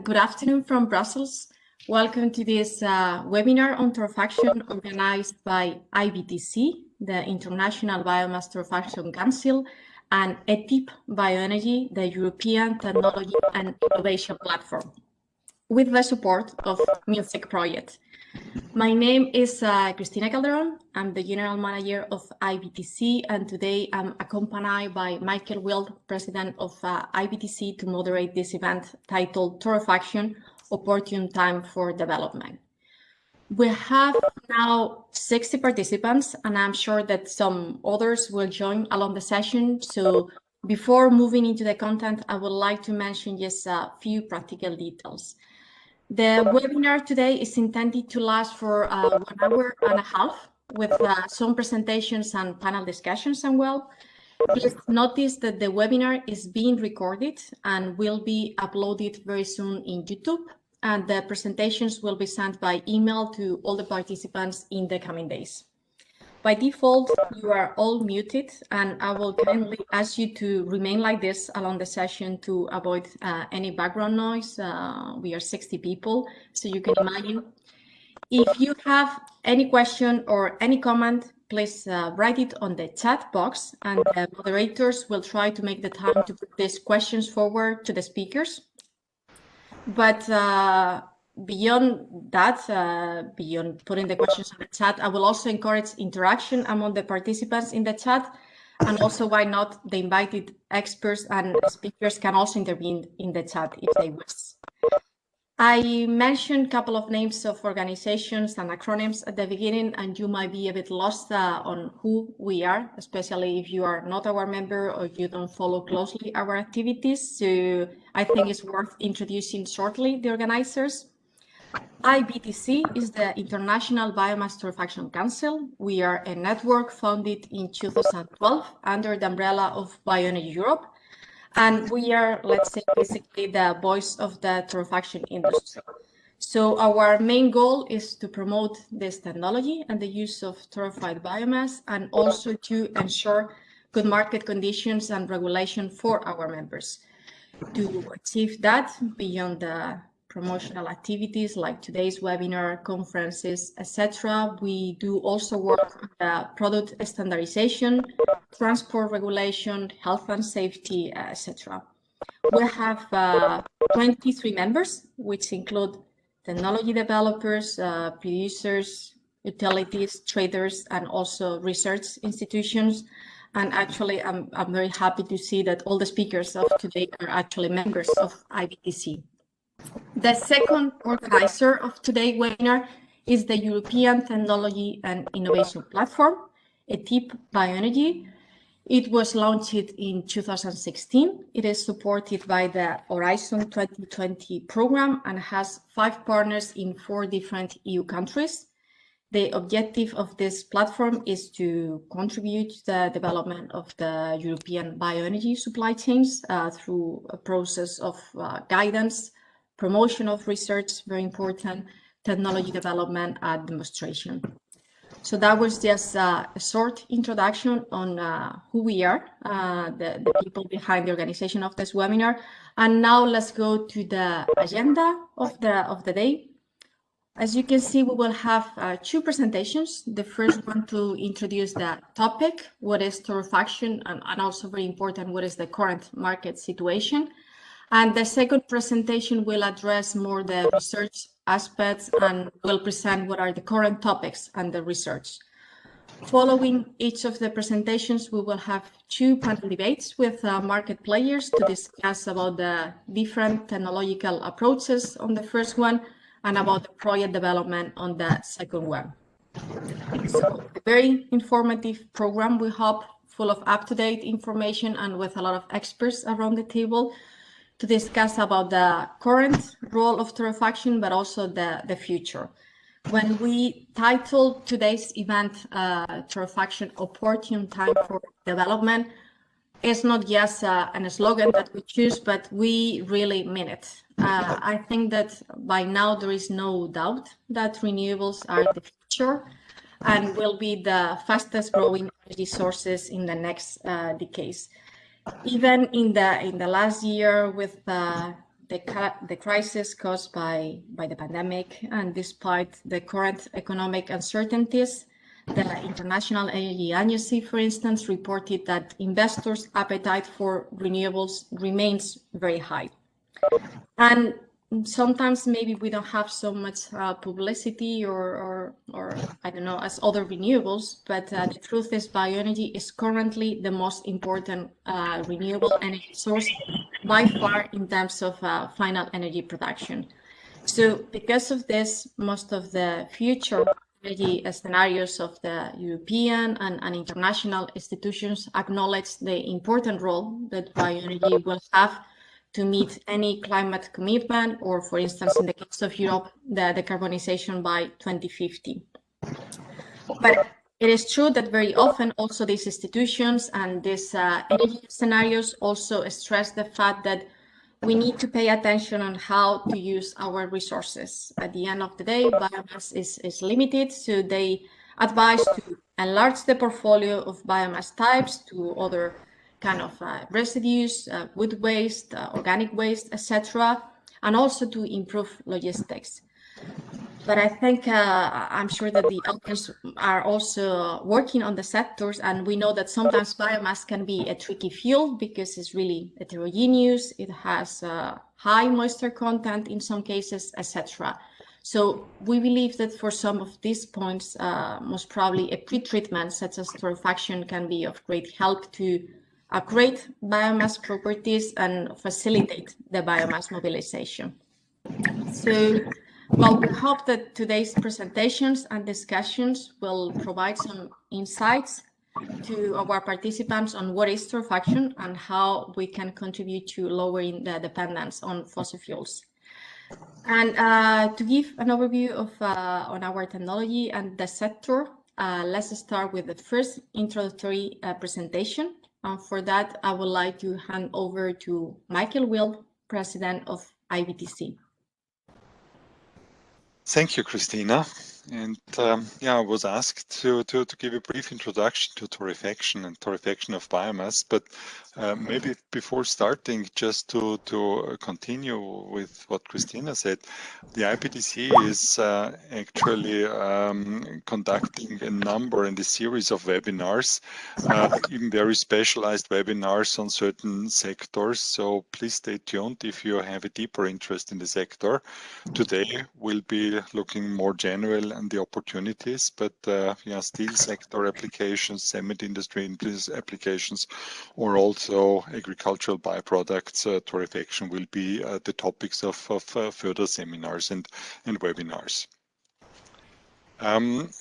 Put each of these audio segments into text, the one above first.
Good afternoon from Brussels. Welcome to this webinar on Torrefaction organized by IBTC, the International Biomass Torrefaction Council, and ETIP Bioenergy, the European Technology and Innovation Platform, with the support of MUSIC Project. My name is Cristina Calderon. I'm the General Manager of IBTC, and today I'm accompanied by Michael Wild, President of IBTC, to moderate this event titled Torrefaction, Opportune Time for Development. We have now 60 participants, and I'm sure that some others will join along the session. So before moving into the content, I would like to mention just a few practical details. The webinar today is intended to last for 1 hour and a half with some presentations and panel discussions as well. Please notice that the webinar is being recorded and will be uploaded very soon in YouTube, and the presentations will be sent by email to all the participants in the coming days. By default, you are all muted, and I will kindly ask you to remain like this along the session to avoid any background noise. We are 60 people, so you can imagine. If you have any question or any comment, please write it on the chat box, and the moderators will try to make the time to put these questions forward to the speakers. But beyond that, beyond putting the questions in the chat, I will also encourage interaction among the participants in the chat, and also, why not, the invited experts and speakers can also intervene in the chat if they wish. I mentioned a couple of names of organizations and acronyms at the beginning, and you might be a bit lost on who we are, especially if you are not our member or you don't follow closely our activities. So I think it's worth introducing shortly the organizers. IBTC is the International Biomass Torrefaction Council. We are a network founded in 2012 under the umbrella of Bioenergy Europe. And we are, let's say, basically the voice of the torrefaction industry. So our main goal is to promote this technology and the use of torrefied biomass, and also to ensure good market conditions and regulation for our members. To achieve that, beyond the promotional activities like today's webinar, conferences, etc., we do also work on the product standardization, transport regulation, health and safety, etc. We have 23 members, which include technology developers, producers, utilities, traders, and also research institutions. And actually, I'm very happy to see that all the speakers of today are actually members of IBTC. The second organizer of today's webinar is the European Technology and Innovation Platform, ETIP Bioenergy. It was launched in 2016. It is supported by the Horizon 2020 program and has 5 partners in 4 different EU countries. The objective of this platform is to contribute to the development of the European bioenergy supply chains through a process of guidance, promotion of research, very important, technology development and demonstration. So that was just a short introduction on who we are, the people behind the organization of this webinar. And now let's go to the agenda of the day. As you can see, we will have 2 presentations. The first one to introduce the topic, what is torrefaction, and also very important, what is the current market situation. And the second presentation will address more the research aspects and will present what are the current topics and the research. Following each of the presentations, we will have 2 panel debates with market players to discuss about the different technological approaches on the first one and about the project development on the second one. So a very informative program, we hope, full of up-to-date information and with a lot of experts around the table to discuss about the current role of torrefaction, but also the future. When we titled today's event, Torrefaction, Opportune Time for Development, it's not just a slogan that we choose, but we really mean it. I think that by now there is no doubt that renewables are the future and will be the fastest growing energy sources in the next decades. Even in the last year, with the the crisis caused by the pandemic, and despite the current economic uncertainties, the International Energy Agency, for instance, reported that investors' appetite for renewables remains very high. And sometimes maybe we don't have so much publicity or I don't know, as other renewables, but the truth is bioenergy is currently the most important renewable energy source by far in terms of final energy production. So because of this, most of the future energy scenarios of the European and international institutions acknowledge the important role that bioenergy will have to meet any climate commitment, or for instance, in the case of Europe, the decarbonization by 2050. But it is true that very often also these institutions and these energy scenarios also stress the fact that we need to pay attention on how to use our resources. At the end of the day, biomass is limited, so they advise to enlarge the portfolio of biomass types to other kind of residues, wood waste, organic waste, etc., and also to improve logistics. But I think I'm sure that the audience are also working on the sectors, and we know that sometimes biomass can be a tricky fuel because it's really heterogeneous. It has high moisture content in some cases, etc. So we believe that for some of these points, most probably a pre-treatment such as torrefaction can be of great help to upgrade biomass properties and facilitate the biomass mobilization. So, well, we hope that today's presentations and discussions will provide some insights to our participants on what is torrefaction and how we can contribute to lowering the dependence on fossil fuels. And to give an overview of on our technology and the sector, let's start with the first introductory presentation. For that, I would like to hand over to Michael Wild, President of IBTC. Thank you, Christina. And yeah, I was asked to give a brief introduction to torrefaction and torrefaction of biomass, but maybe before starting, just to continue with what Christina said, the IPDC is actually conducting a number and a series of webinars, even very specialized webinars on certain sectors. So please stay tuned if you have a deeper interest in the sector. Today we'll be looking more general and the opportunities, but yeah, steel sector applications, cement industry applications, or also agricultural byproducts, torrefaction will be the topics of further seminars and webinars.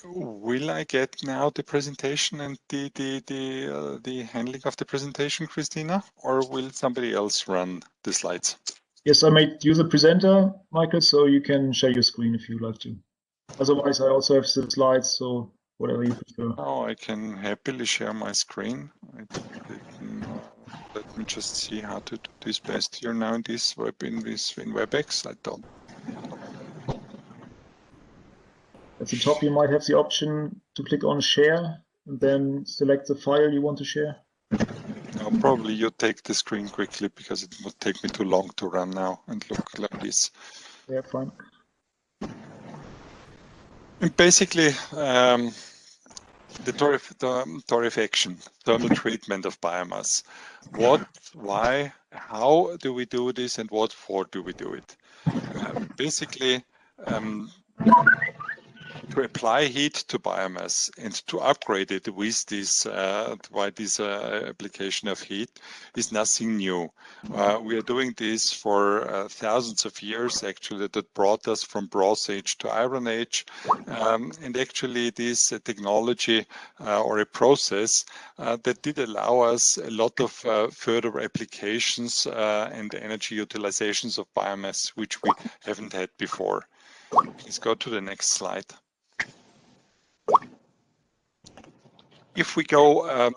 Will I get now the presentation and the handling of the presentation, Christina, or will somebody else run the slides? Yes, I made you the presenter, Michael, so you can share your screen if you'd like to. Otherwise, I also have the slides, so whatever you prefer. Oh, I can happily share my screen. Let me just see how to do this best here now in this in WebEx. I don't. At the top, you might have the option to click on share and then select the file you want to share. Probably you take the screen quickly because it would take me too long to run now and look like this. Yeah, fine. And basically, the torrefaction, thermal treatment of biomass. What, why, how do we do this, and what for do we do it? Basically, to apply heat to biomass and to upgrade it with this application of heat is nothing new. We are doing this for thousands of years, actually, that brought us from Bronze Age to Iron Age. And actually, this technology or a process that did allow us a lot of further applications and energy utilizations of biomass, which we haven't had before. Please go to the next slide. If we go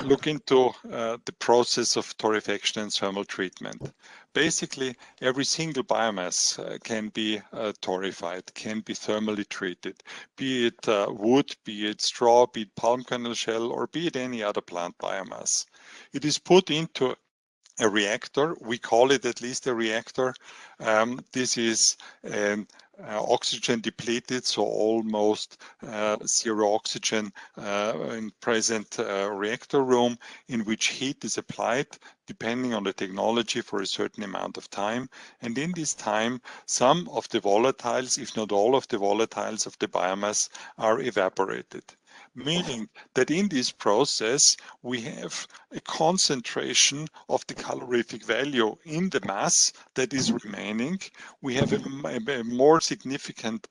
look into the process of torrefaction and thermal treatment, basically every single biomass can be torrefied, can be thermally treated, be it wood, be it straw, be it palm kernel shell, or be it any other plant biomass. It is put into a reactor. We call it at least a reactor. This is an oxygen depleted, so almost zero oxygen in present reactor room, in which heat is applied depending on the technology for a certain amount of time. And in this time, some of the volatiles, if not all of the volatiles of the biomass, are evaporated. Meaning that in this process, we have a concentration of the calorific value in the mass that is remaining. We have a more significant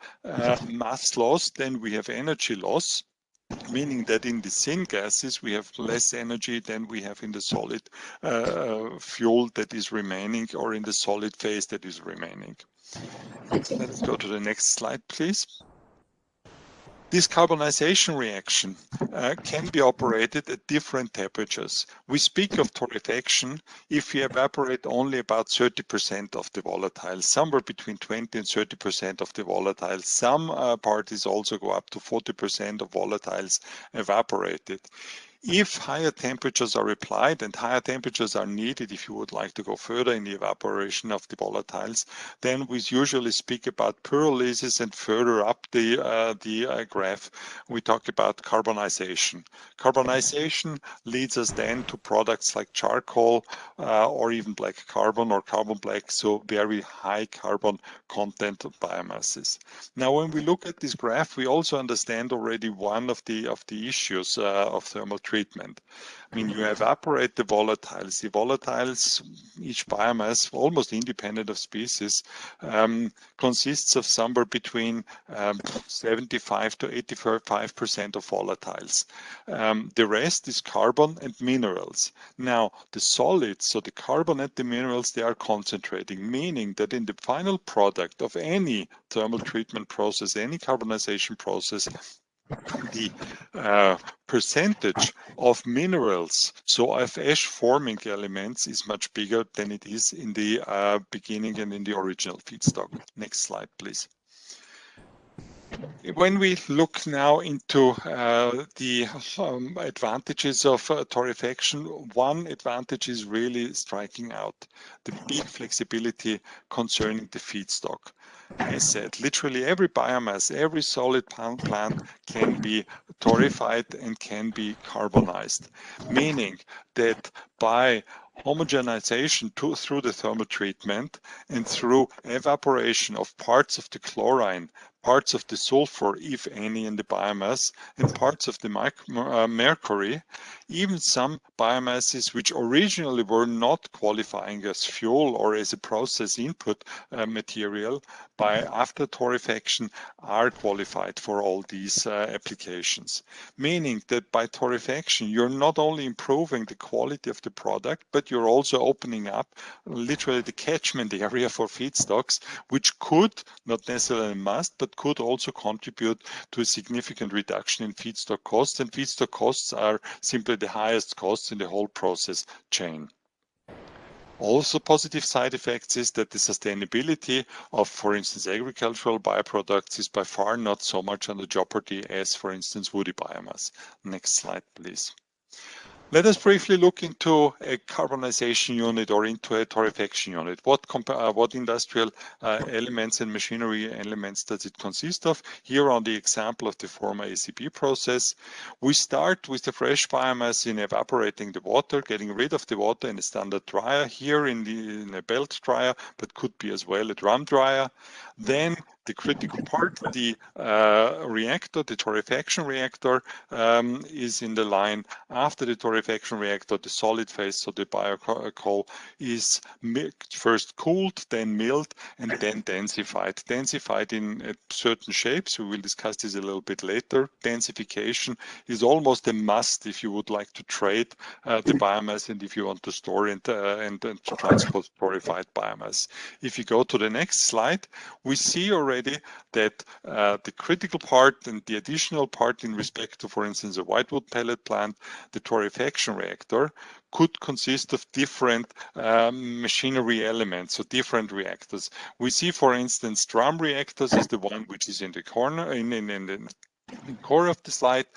mass loss than we have energy loss, meaning that in the syngases we have less energy than we have in the solid fuel that is remaining, or in the solid phase that is remaining. Let's go to the next slide, please. This carbonization reaction can be operated at different temperatures. We speak of torrefaction if we evaporate only about 30% of the volatiles, somewhere between 20 and 30% of the volatiles. Some parties also go up to 40% of volatiles evaporated. If higher temperatures are applied, and higher temperatures are needed if you would like to go further in the evaporation of the volatiles, then we usually speak about pyrolysis, and further up the graph we talk about carbonization. Carbonization leads us then to products like charcoal or even black carbon or carbon black, so very high carbon content of biomasses. Now, when we look at this graph, we also understand already one of the issues of thermal treatment. I mean, you evaporate the volatiles. The volatiles, each biomass, almost independent of species, consists of somewhere between 75 to 85% of volatiles. The rest is carbon and minerals. Now, the solids, so the carbon and the minerals, they are concentrating, meaning that in the final product of any thermal treatment process, any carbonization process, the percentage of minerals, so of ash forming elements, is much bigger than it is in the beginning and in the original feedstock. Next slide, please. When we look now into the advantages of torrefaction, one advantage is really striking out: the big flexibility concerning the feedstock. As said, literally every biomass, every solid plant can be torrefied and can be carbonized, meaning that by homogenization through the thermal treatment and through evaporation of parts of the chlorine, parts of the sulfur, if any, in the biomass, and parts of the mercury, even some biomasses which originally were not qualifying as fuel or as a process input material, by after torrefaction are qualified for all these applications. Meaning that by torrefaction, you're not only improving the quality of the product, but you're also opening up literally the catchment area for feedstocks, which could, not necessarily must, but could also contribute to a significant reduction in feedstock costs. And feedstock costs are simply the highest costs in the whole process chain. Also, positive side effects is that the sustainability of, for instance, agricultural byproducts is by far not so much under jeopardy as, for instance, woody biomass. Next slide, please. Let us briefly look into a carbonization unit or into a torrefaction unit. What industrial elements and machinery elements does it consist of? Here on the example of the former ACB process, we start with the fresh biomass in evaporating the water, getting rid of the water in a standard dryer, here in a belt dryer, but could be as well a drum dryer. Then the critical part, the reactor, the torrefaction reactor, is in the line. After the torrefaction reactor, the solid phase, so the biocoal, is first cooled, then milled, and then densified. Densified in certain shapes. We will discuss this a little bit later. Densification is almost a must if you would like to trade the biomass and if you want to store and transport torrefied biomass. If you go to the next slide, we see already that the critical part and the additional part in respect to, for instance, a whitewood pellet plant, the torrefaction reactor, could consist of different machinery elements, so different reactors. We see, for instance, drum reactors is the one which is in the corner, in the core of the slide,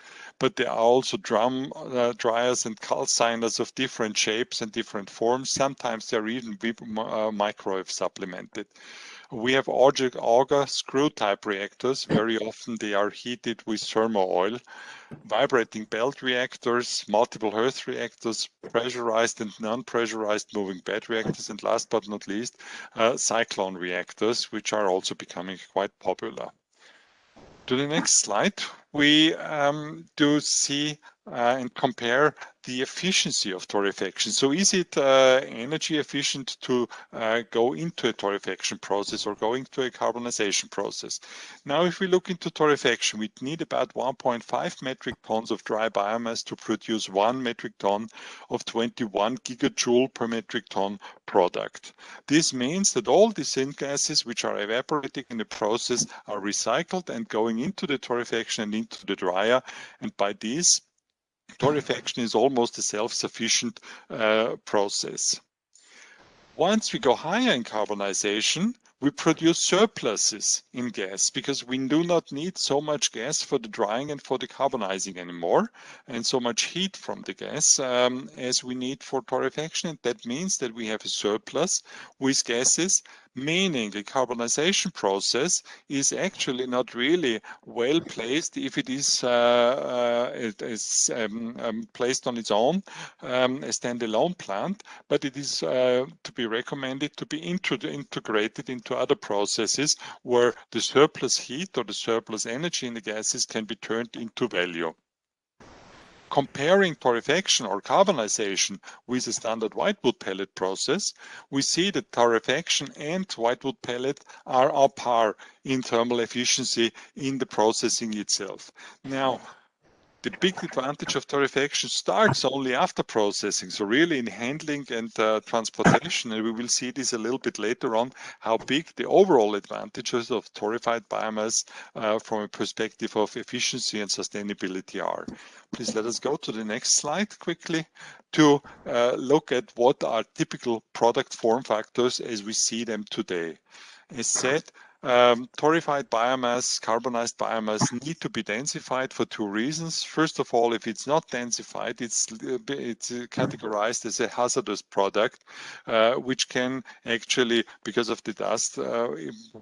but there are also drum dryers and calciners of different shapes and different forms. Sometimes they're even microwave supplemented. We have auger screw type reactors. Very often they are heated with thermal oil. Vibrating belt reactors, multiple hearth reactors, pressurized and non-pressurized moving bed reactors, and last but not least, cyclone reactors, which are also becoming quite popular. To the next slide, we do see and compare the efficiency of torrefaction. So is it energy efficient to go into a torrefaction process or go into a carbonization process? Now, if we look into torrefaction, we need about 1.5 metric tons of dry biomass to produce 1 metric ton of 21 gigajoule per metric ton product. This means that all the syngases which are evaporating in the process are recycled and going into the torrefaction and into the dryer, and by this, torrefaction is almost a self-sufficient process. Once we go higher in carbonization, we produce surpluses in gas because we do not need so much gas for the drying and for the carbonizing anymore, and so much heat from the gas as we need for torrefaction. And that means that we have a surplus with gases, meaning the carbonization process is actually not really well placed if it is placed on its own, a standalone plant, but it is to be recommended to be integrated into other processes where the surplus heat or the surplus energy in the gases can be turned into value. Comparing torrefaction or carbonization with a standard whitewood pellet process, we see that torrefaction and whitewood pellet are on par in thermal efficiency in the processing itself. Now, the big advantage of torrefaction starts only after processing, so really in handling and transportation, and we will see this a little bit later on, how big the overall advantages of torrefied biomass from a perspective of efficiency and sustainability are. Please let us go to the next slide quickly to look at what are typical product form factors as we see them today. As said, torrefied biomass, carbonized biomass need to be densified for two reasons. First of all, if it's not densified, it's categorized as a hazardous product, which can actually, because of the dust,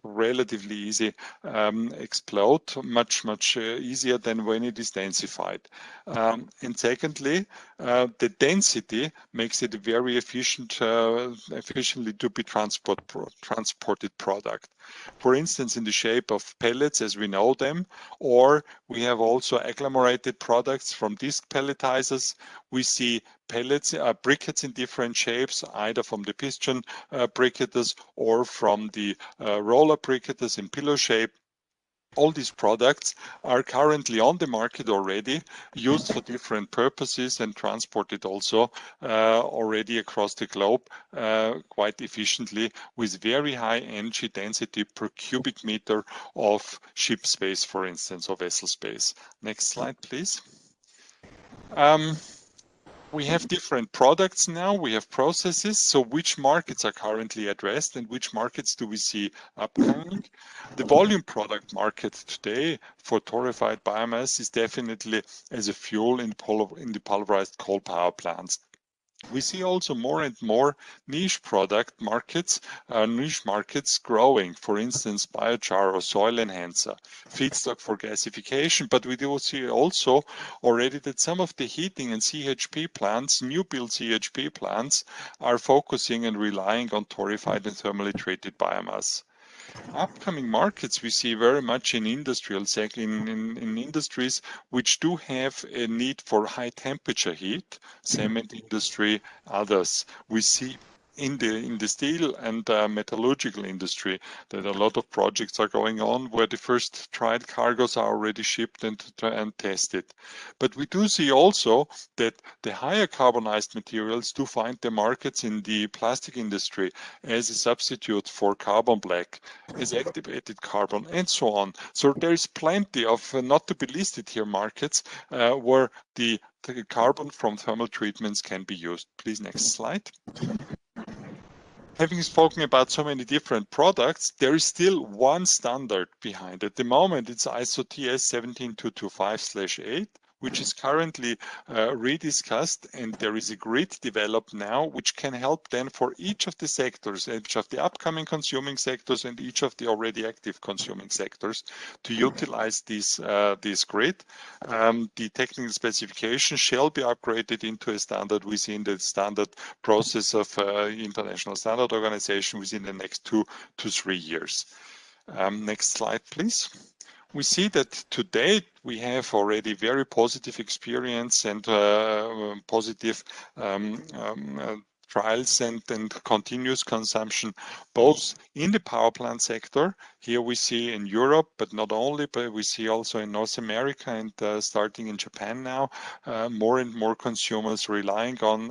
relatively easy explode, much easier than when it is densified. And secondly, the density makes it very efficiently to be transported product. For instance, in the shape of pellets as we know them, or we have also agglomerated products from disc pelletizers. We see pellets, briquettes in different shapes, either from the piston briquetters or from the roller briquetters in pillow shape. All these products are currently on the market already, used for different purposes and transported also already across the globe quite efficiently with very high energy density per cubic meter of ship space, for instance, or vessel space. Next slide, please. We have different products now, we have processes, so which markets are currently addressed and which markets do we see upcoming? The volume product market today for torrefied biomass is definitely as a fuel in the pulverized coal power plants. We see also more and more niche product markets, niche markets growing, for instance, biochar or soil enhancer, feedstock for gasification, but we do see also already that some of the heating and CHP plants, new build CHP plants, are focusing and relying on torrefied and thermally treated biomass. Upcoming markets we see very much in industrial in industries which do have a need for high temperature heat, cement industry, others. We see in the steel and metallurgical industry that a lot of projects are going on where the first tried cargoes are already shipped and tested. But we do see also that the higher carbonized materials do find their markets in the plastic industry as a substitute for carbon black, as activated carbon, and so on. So there is plenty of not to be listed here markets where the carbon from thermal treatments can be used. Please, next slide. Having spoken about so many different products, there is still one standard behind. At the moment, it's ISO TS 17225/8, which is currently rediscussed, and there is a grid developed now which can help then for each of the sectors, each of the upcoming consuming sectors and each of the already active consuming sectors to utilize this grid. The technical specification shall be upgraded into a standard within the standard process of International Standard Organization within the next 2 to 3 years. Next slide, please. We see that to date we have already very positive experience and positive trials and continuous consumption, both in the power plant sector. Here we see in Europe, but not only, but we see also in North America and starting in Japan now, more and more consumers relying on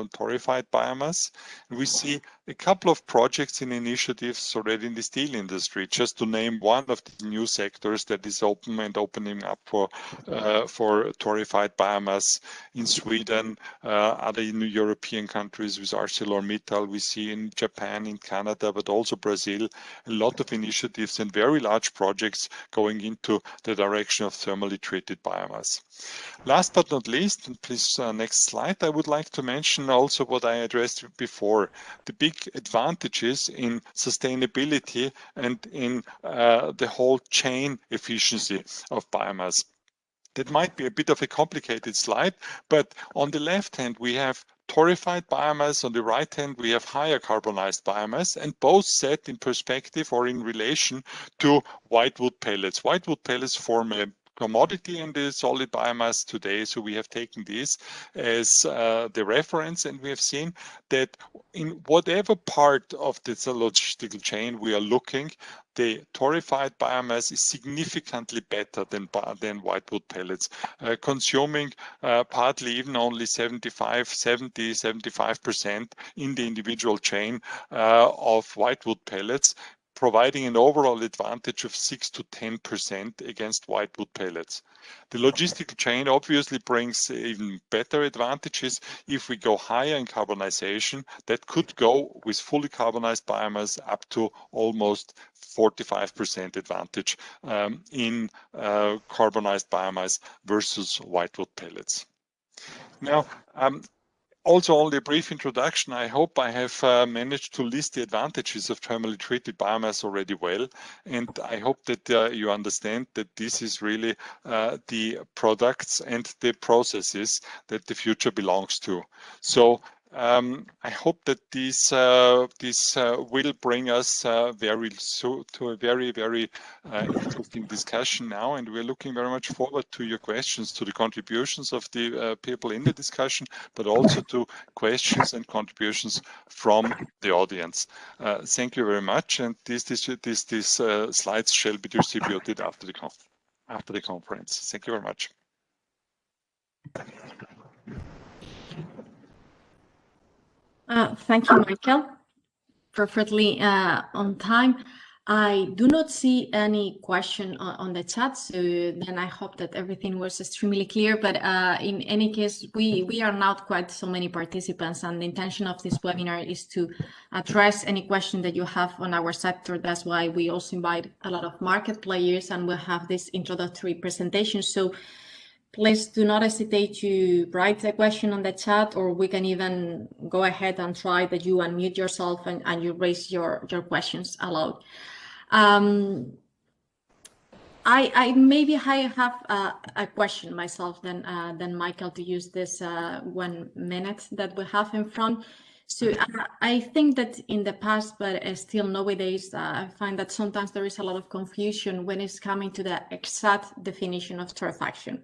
torrefied biomass. We see a couple of projects and initiatives already in the steel industry, just to name one of the new sectors that is open and opening up for torrefied biomass in Sweden, other European countries with ArcelorMittal. We see in Japan, in Canada, but also Brazil, a lot of initiatives and very large projects going into the direction of thermally treated biomass. Last but not least, and please next slide, I would like to mention also what I addressed before, the big advantages in sustainability and in the whole chain efficiency of biomass. That might be a bit of a complicated slide, but on the left hand we have torrefied biomass, on the right hand we have higher carbonized biomass, and both set in perspective or in relation to whitewood pellets. Whitewood pellets form a commodity in the solid biomass today, so we have taken this as the reference, and we have seen that in whatever part of the logistical chain we are looking, the torrefied biomass is significantly better than whitewood pellets, consuming partly even only 75% in the individual chain of whitewood pellets, providing an overall advantage of 6 to 10% against whitewood pellets. The logistical chain obviously brings even better advantages. If we go higher in carbonization, that could go with fully carbonized biomass up to almost 45% advantage in carbonized biomass versus whitewood pellets. Now, also only a brief introduction. I hope I have managed to list the advantages of thermally treated biomass already well, and I hope that you understand that this is really the products and the processes that the future belongs to. So I hope that this will bring us very soon to a very interesting discussion now, and we're looking very much forward to your questions, to the contributions of the people in the discussion, but also to questions and contributions from the audience. Thank you very much, and these slides shall be distributed after the conference. Thank you very much. Thank you, Michael. Perfectly on time. I do not see any question on the chat, so then I hope that everything was extremely clear. But in any case, we are not quite so many participants, and the intention of this webinar is to address any question that you have on our sector. That's why we also invite a lot of market players, and we'll have this introductory presentation. So please do not hesitate to write a question on the chat, or we can even go ahead and try that you unmute yourself and you raise your questions aloud. I maybe have a question myself then Michael, to use this 1 minute that we have in front. So I think that in the past, but still nowadays, I find that sometimes there is a lot of confusion when it's coming to the exact definition of torrefaction.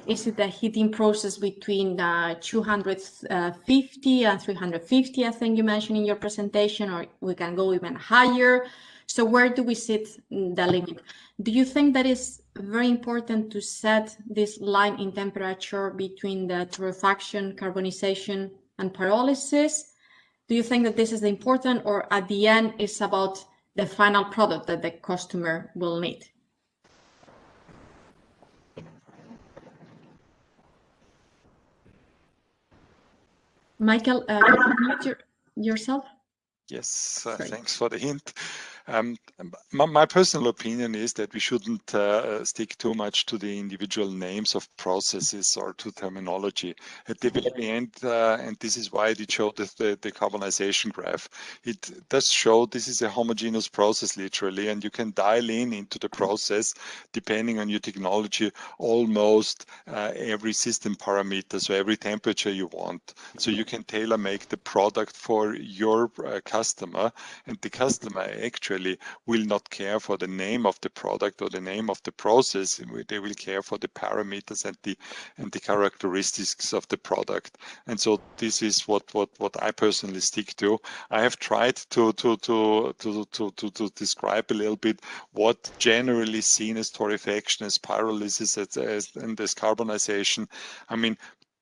Is it the heating process between 250 and 350, I think you mentioned in your presentation, or we can go even higher? So where do we set the limit? Do you think that is very important to set this line in temperature between the torrefaction, carbonization, and pyrolysis? Do you think that this is important, or at the end it's about the final product that the customer will need? Michael, can you mute yourself? Yes, thanks for the hint. My personal opinion is that we shouldn't stick too much to the individual names of processes or to terminology. At the very end, and this is why it showed the carbonization graph, it does show this is a homogeneous process literally, and you can dial into the process depending on your technology almost every system parameter, so every temperature you want. So you can tailor make the product for your customer, and the customer actually will not care for the name of the product or the name of the process. They will care for the parameters and the characteristics of the product. And so this is what I personally stick to. I have tried to describe a little bit what generally seen as torrefaction, as pyrolysis, and as carbonization. I mean,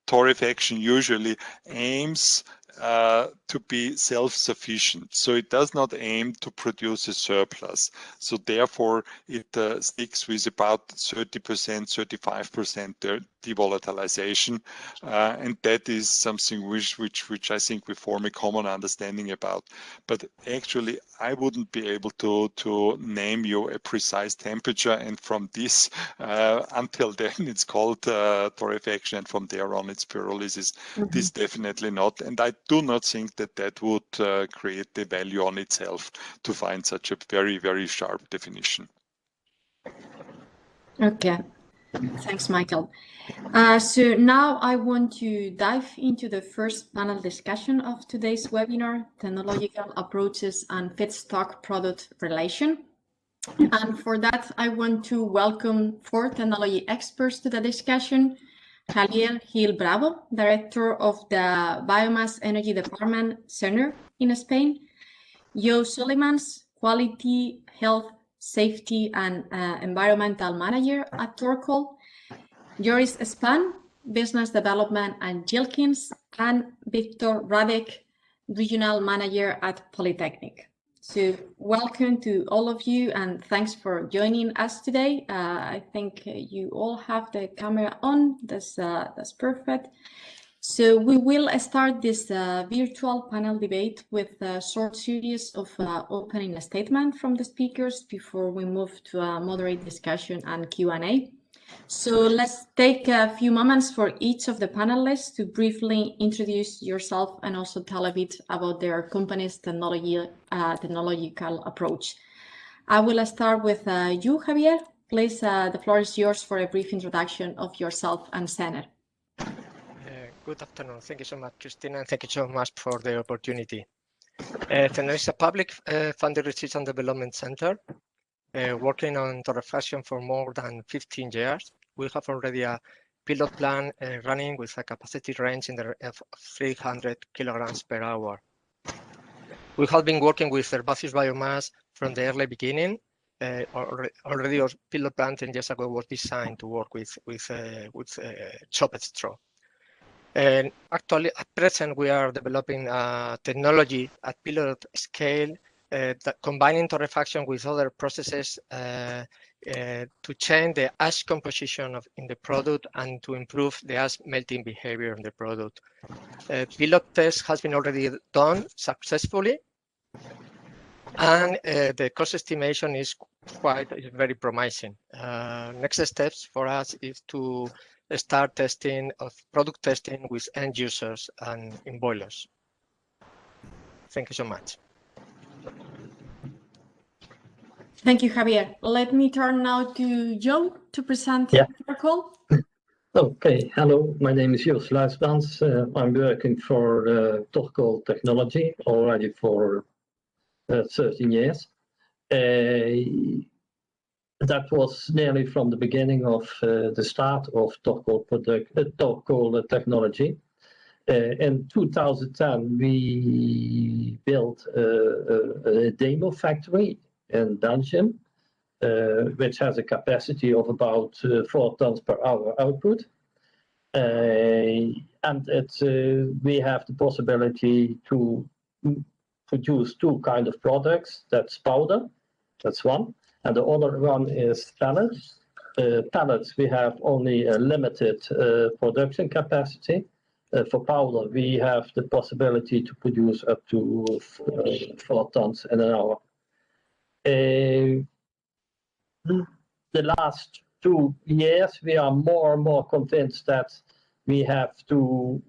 torrefaction usually aims to be self-sufficient, so it does not aim to produce a surplus. So therefore, it sticks with about 30%, 35% devolatilization, and that is something which I think we form a common understanding about. But actually, I wouldn't be able to name you a precise temperature, and from this until then, it's called torrefaction, and from there on, it's pyrolysis. This definitely not, and I do not think that would create the value on itself to find such a very, very sharp definition. Okay, thanks, Michael. So now I want to dive into the first panel discussion of today's webinar, Technological Approaches and Feedstock Product Relation. And for that, I want to welcome 4 technology experts to the discussion. Javier Gil Bravo, Director of the Biomass Energy Department Center in Spain. Joe Sulemans, Quality, Health, Safety and Environmental Manager at Torcol. Joris Span, Business Development and Jilkins, and Victor Radek, Regional Manager at Polytechnic. So welcome to all of you, and thanks for joining us today. I think you all have the camera on. That's perfect. So we will start this virtual panel debate with a short series of opening statements from the speakers before we move to a moderate discussion and Q&A. So let's take a few moments for each of the panelists to briefly introduce yourself and also tell a bit about their company's technological approach. I will start with you, Javier. Please, the floor is yours for a brief introduction of yourself and center. Good afternoon. Thank you so much, Christina, and thank you so much for the opportunity. TENER is a public funded research and development center working on torrefaction for more than 15 years. We have already a pilot plant running with a capacity range in the of 300 kilograms per hour. We have been working with herbaceous biomass from the early beginning. Already our pilot plant 10 years ago was designed to work with chopped straw. And actually, at present, we are developing technology at pilot scale that combining torrefaction with other processes to change the ash composition in the product and to improve the ash melting behavior in the product. Pilot test has been already done successfully, and the cost estimation is very promising. Next steps for us is to start product testing with end users and in boilers. Thank you so much. Thank you, Javier. Let me turn now to Joe to present Torcol. Okay, hello, my name is Jos Luijsmans. I'm working for Torcol Technology already for 13 years. That was nearly from the beginning of the start of Torcol Technology. In 2010, we built a demo factory in Belgium, which has a capacity of about 4 tons per hour output. And we have the possibility to produce 2 kinds of products. That's powder, that's one. And the other one is pellets. Pellets, we have only a limited production capacity. For powder, we have the possibility to produce up to 4 tons in an hour. the last 2 years, we are more and more convinced that we have to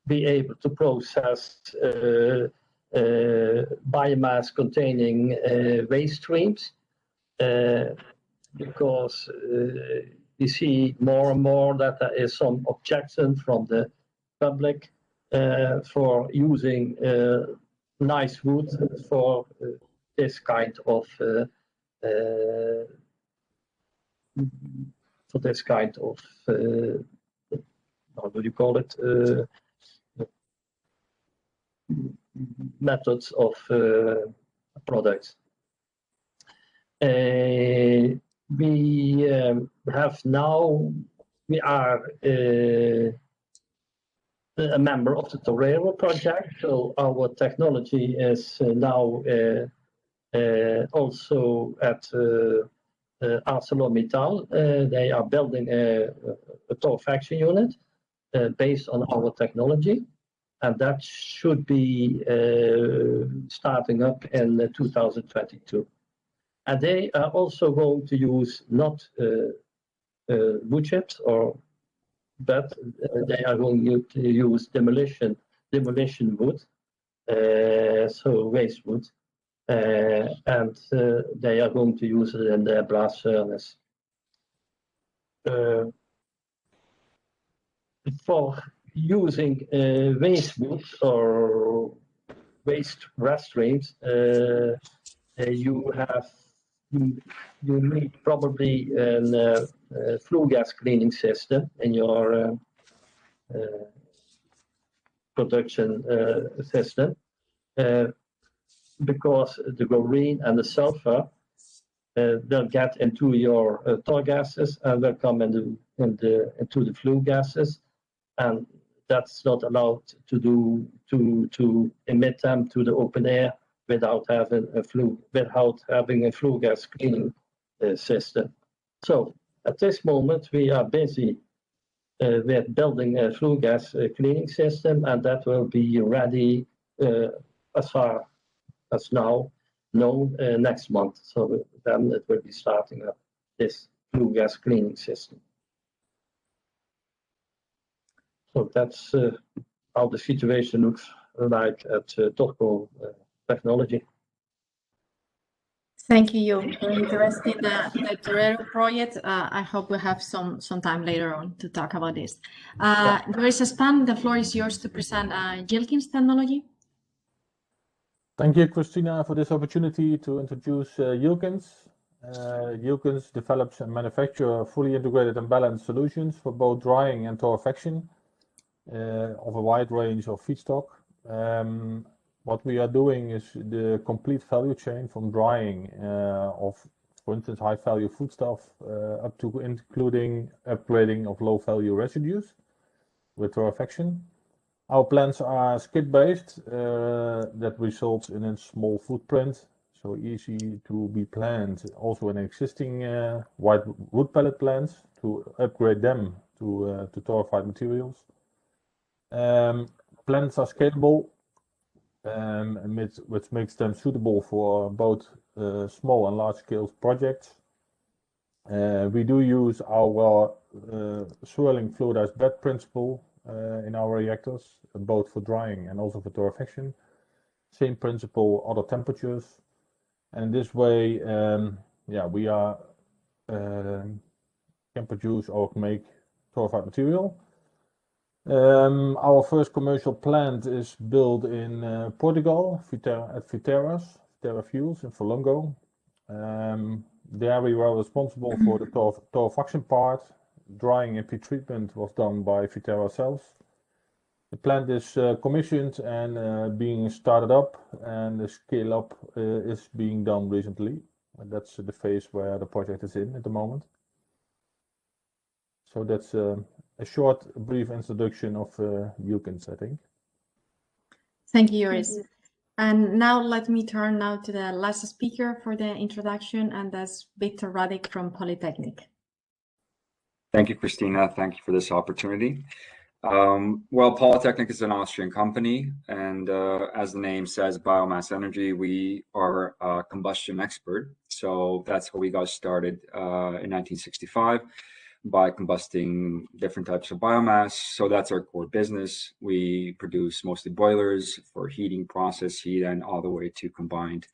be able to process biomass containing waste streams, because we see more and more that there is some objection from the public for using nice wood for this kind of how do you call it, methods of products. We are a member of the Torero project, so our technology is now also at ArcelorMittal. They are building a Torrefaction unit based on our technology, and that should be starting up in 2022. And they are also going to use not wood chips, but they are going to use demolition wood, so waste wood, and they are going to use it in their blast furnace. For using waste wood or waste rest streams, you need probably a flue gas cleaning system in your production system, because the chlorine and the sulfur they'll get into your tar gases and will come into the flue gases, and that's not allowed to emit them to the open air without having a flue gas cleaning system. So at this moment we are busy with building a flue gas cleaning system, and that will be ready as far as now known next month. So then it will be starting up this flue gas cleaning system. So that's how the situation looks like at Torco Technology. Thank you. Very interesting, the Torero project. I hope we have some time later on to talk about this. Doris Span, the floor is yours to present Yilkins technology. Thank you, Christina, for this opportunity to introduce Yilkins. Yilkins develops and manufactures fully integrated and balanced solutions for both drying and torrefaction of a wide range of feedstock. What we are doing is the complete value chain from drying of, for instance, high value foodstuff up to including upgrading of low value residues with torrefaction. Our plants are skid-based, that results in a small footprint, so easy to be planned also in existing white wood pellet plants to upgrade them to torrefied materials. Plants are scalable, which makes them suitable for both small and large scale projects. We do use our swirling fluidized bed principle in our reactors, both for drying and also for torrefaction. Same principle, other temperatures, and this way, we are can produce or make torrefied material. Our first commercial plant is built in Portugal at Viterra Fuels in Folongo. There we were responsible for the torrefaction part. Drying and pre-treatment was done by Viterra cells. The plant is commissioned and being started up, and the scale up is being done recently. And that's the phase where the project is in at the moment. So that's a short, brief introduction of Yilkins, I think. Thank you, Joris. And now let me turn now to the last speaker for the introduction, and that's Victor Radic from Polytechnic. Thank you, Christina. Thank you for this opportunity. Well, Polytechnic is an Austrian company, and as the name says, biomass energy, we are a combustion expert. So that's how we got started in 1965 by combusting different types of biomass. So that's our core business. We produce mostly boilers for heating, process heat, and all the way to combined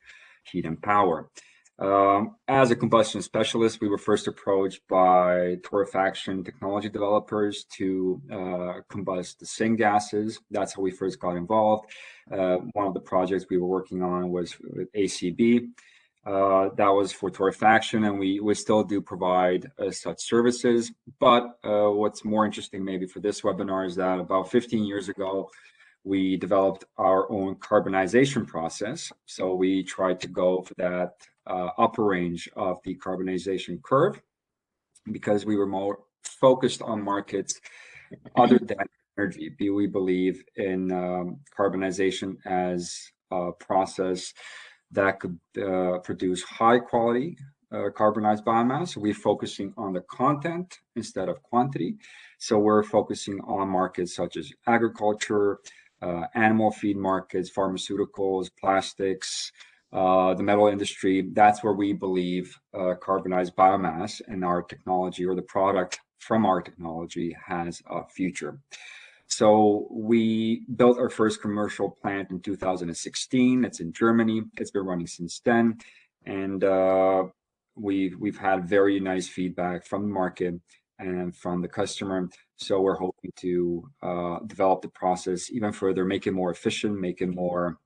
heat and power. As a combustion specialist, we were first approached by Torrefaction technology developers to combust the syngases. That's how we first got involved. One of the projects we were working on was with ACB. That was for Torrefaction, and we still do provide such services. But what's more interesting maybe for this webinar is that about 15 years ago, we developed our own carbonization process. So we tried to go for that upper range of the carbonization curve because we were more focused on markets other than energy. We believe in carbonization as a process that could produce high quality carbonized biomass. We're focusing on the content instead of quantity. So we're focusing on markets such as agriculture, animal feed markets, pharmaceuticals, plastics, the metal industry. That's where we believe carbonized biomass and our technology, or the product from our technology, has a future. So we built our first commercial plant in 2016. It's in Germany. It's been running since then, and we've had very nice feedback from the market and from the customer. So we're hoping to develop the process even further, make it more efficient, make it more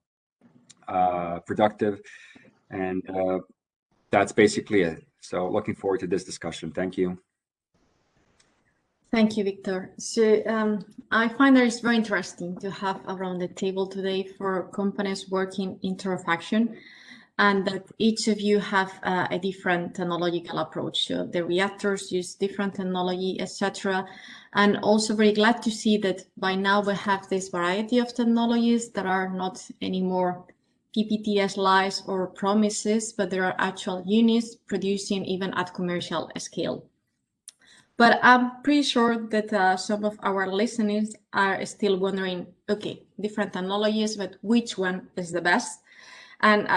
productive, and that's basically it. So looking forward to this discussion. Thank you. Thank you, Victor. So I find that it's very interesting to have around the table today for companies working in torrefaction, and that each of you have a different technological approach. So the reactors use different technology, etc. And also very glad to see that by now we have this variety of technologies that are not anymore PPT slides or promises, but there are actual units producing even at commercial scale. But I'm pretty sure that some of our listeners are still wondering, okay, different technologies, but which one is the best? And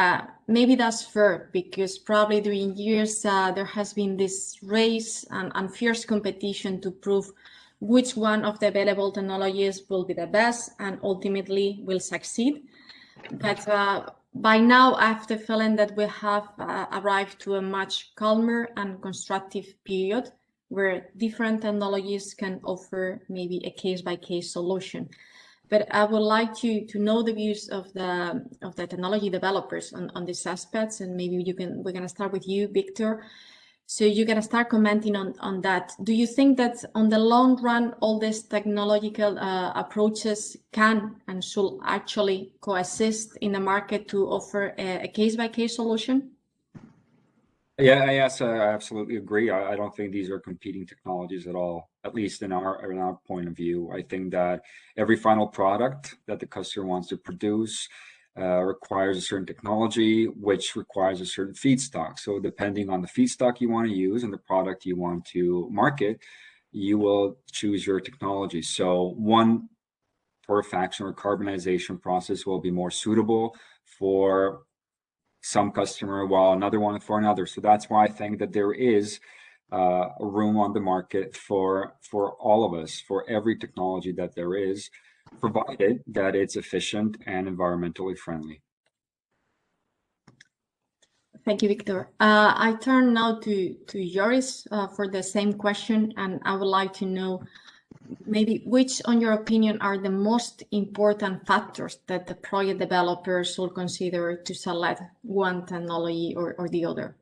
maybe that's fair, because probably during years there has been this race and fierce competition to prove which one of the available technologies will be the best and ultimately will succeed. But by now, I have the feeling that we have arrived to a much calmer and constructive period where different technologies can offer maybe a case-by-case solution. But I would like to know the views of the technology developers on these aspects, and maybe we're gonna start with you, Victor. So you're gonna start commenting on that. Do you think that on the long run, all these technological approaches can and should actually coexist in the market to offer a case-by-case solution? Yeah, yes, I absolutely agree. I don't think these are competing technologies at all, at least in our point of view. I think that every final product that the customer wants to produce requires a certain technology, which requires a certain feedstock. So depending on the feedstock you want to use and the product you want to market, you will choose your technology. So one torrefaction or carbonization process will be more suitable for some customer, while another one for another. So that's why I think that there is a room on the market for all of us, for every technology that there is, provided that it's efficient and environmentally friendly. Thank you, Victor. I turn now to Joris for the same question, and I would like to know maybe which, on your opinion, are the most important factors that the project developers should consider to select one technology or the other?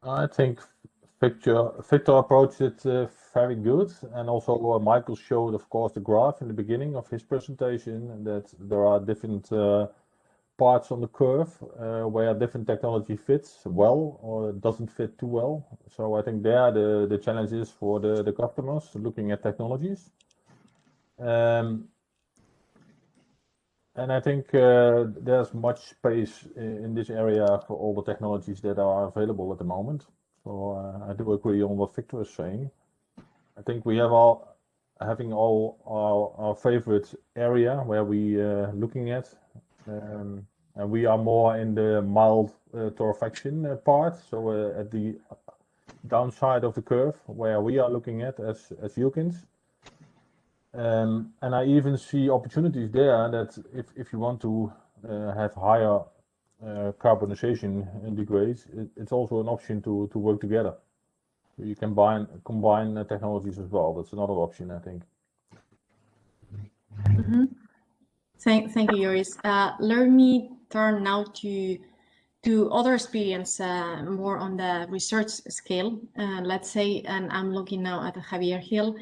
I think Victor approached it very good, and also Michael showed, of course, the graph in the beginning of his presentation, and that there are different parts on the curve where different technology fits well or doesn't fit too well. So I think there the challenge is for the customers looking at technologies. And I think there's much space in this area for all the technologies that are available at the moment. So I do agree on what Victor is saying. I think we have having all our favorite area where we looking at, and we are more in the mild torrefaction part, so at the downside of the curve where we are looking at as Jukins. And I even see opportunities there that if you want to have higher carbonization degrees, it's also an option to work together. You can combine technologies as well. That's another option, I think. Mm-hmm. Thank you, Joris. Let me turn now to other experience, more on the research scale. Let's say, and I'm looking now at Javier Hill.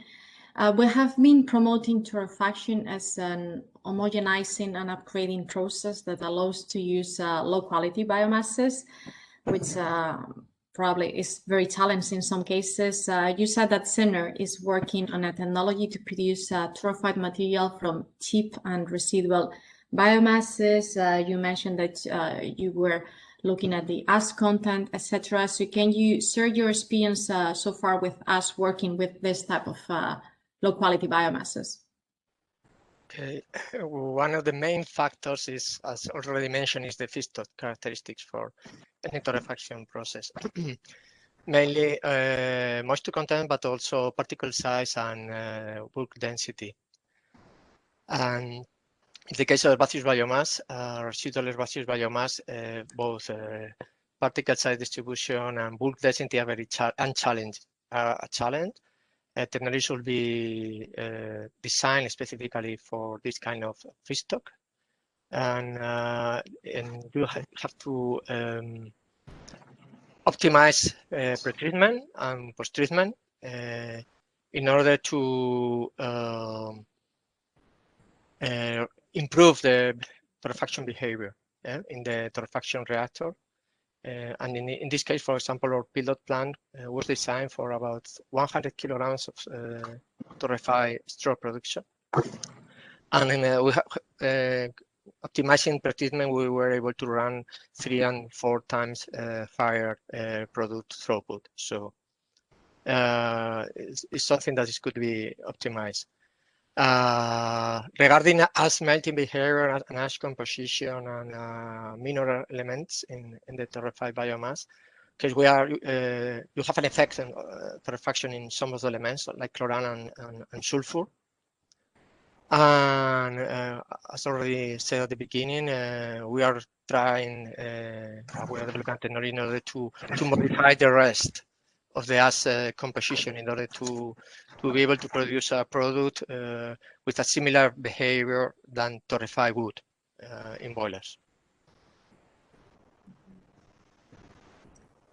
We have been promoting torrefaction as an homogenizing and upgrading process that allows to use low-quality biomasses, which probably is very challenging in some cases. You said that Center is working on a technology to produce torrefied material from cheap and residual biomasses. You mentioned that you were looking at the ash content, etc. So can you share your experience so far with us working with this type of low-quality biomasses? Okay, one of the main factors is, as already mentioned, is the feedstock characteristics for any torrefaction process. Mainly moisture content, but also particle size and bulk density. And in the case of herbaceous biomass, residual herbaceous biomass, both particle size distribution and bulk density are very a challenge. Technology will be designed specifically for this kind of feedstock, and you have to optimize pre-treatment and post-treatment in order to improve the torrefaction behavior in the torrefaction reactor. And in this case, for example, our pilot plant was designed for about 100 kilograms of torrefied straw production. And then we have, optimizing pre-treatment, we were able to run 3 and 4 times higher product throughput. So it's something that could be optimized. Regarding ash melting behavior and ash composition and mineral elements in the torrefied biomass, because we are you have an effect on torrefaction in some of the elements like chlorine and sulfur. And as already said at the beginning, we are trying, we are developing technology in order to modify the rest of the ash composition in order to be able to produce a product with a similar behavior than torrefied wood in boilers.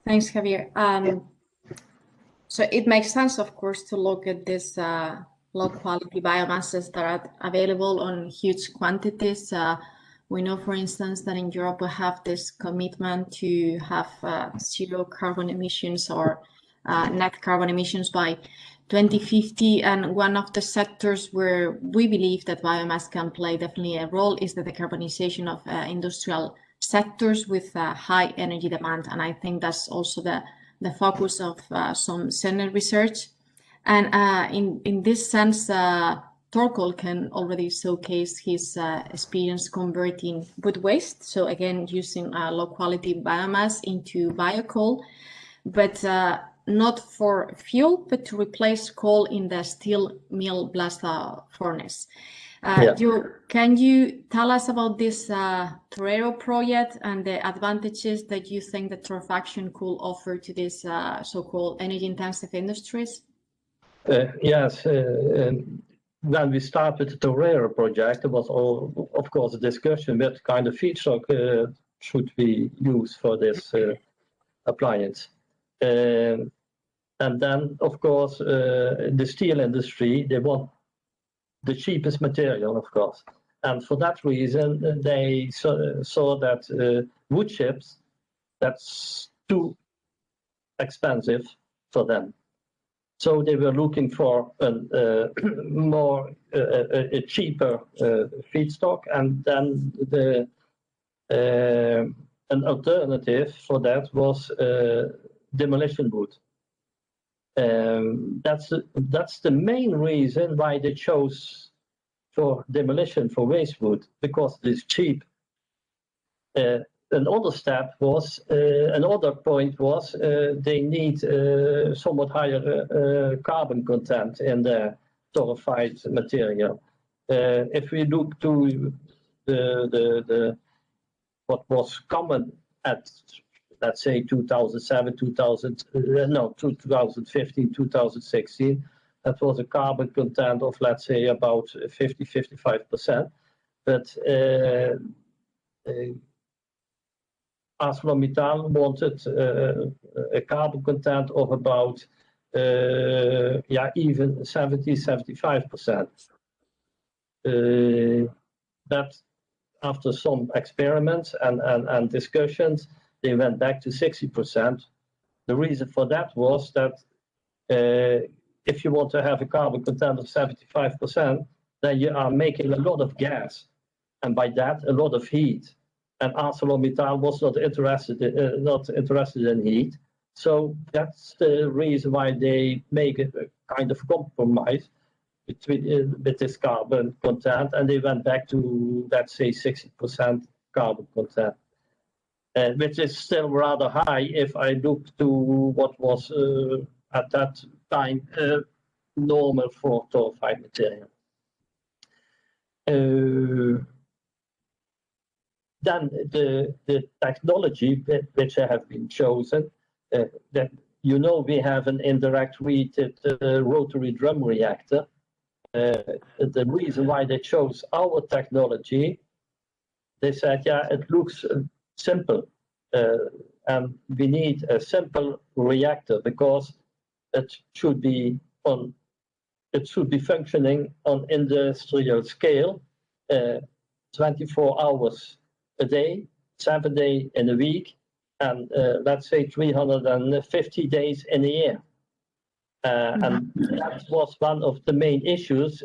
Thanks, Javier. So it makes sense, of course, to look at this low-quality biomasses that are available on huge quantities. We know, for instance, that in Europe we have this commitment to have 0 carbon emissions or net carbon emissions by 2050, and one of the sectors where we believe that biomass can play definitely a role is the decarbonization of industrial sectors with high energy demand, and I think that's also the focus of some center research. And in this sense, Torkel can already showcase his experience converting wood waste, so again using low-quality biomass into biocoal, but not for fuel, but to replace coal in the steel mill blast furnace. Can you tell us about this Torero project and the advantages that you think that torrefaction could offer to these so-called energy-intensive industries? Yes. When we started the Torero project, there was, of course, a discussion what kind of feedstock should we use for this appliance. And then, of course, the steel industry, they want the cheapest material, of course. And for that reason, they saw that wood chips, that's too expensive for them. So they were looking for a cheaper feedstock, and then an alternative for that was demolition wood. That's the main reason why they chose for demolition for waste wood, because it is cheap. Another step was, another point was, they need somewhat higher carbon content in the torrefied material. If we look to what was common at, let's say, 2007, 2015, 2016, that was a carbon content of, let's say, about 50-55%. But ArcelorMittal wanted a carbon content of about, even 70-75%. That after some experiments and discussions, they went back to 60%. The reason for that was that if you want to have a carbon content of 75%, then you are making a lot of gas, and by that a lot of heat. And ArcelorMittal was not interested in heat, so that's the reason why they make a kind of compromise between with this carbon content, and they went back to, let's say, 60% carbon content, which is still rather high if I look to what was at that time normal for torrefied material. Then the technology which have been chosen, that we have an indirect heated rotary drum reactor. The reason why they chose our technology, they said, it looks simple, and we need a simple reactor because it should be functioning on industrial scale, 24 hours a day, 7 days in a week, and let's say 350 days in a year. And that was one of the main issues.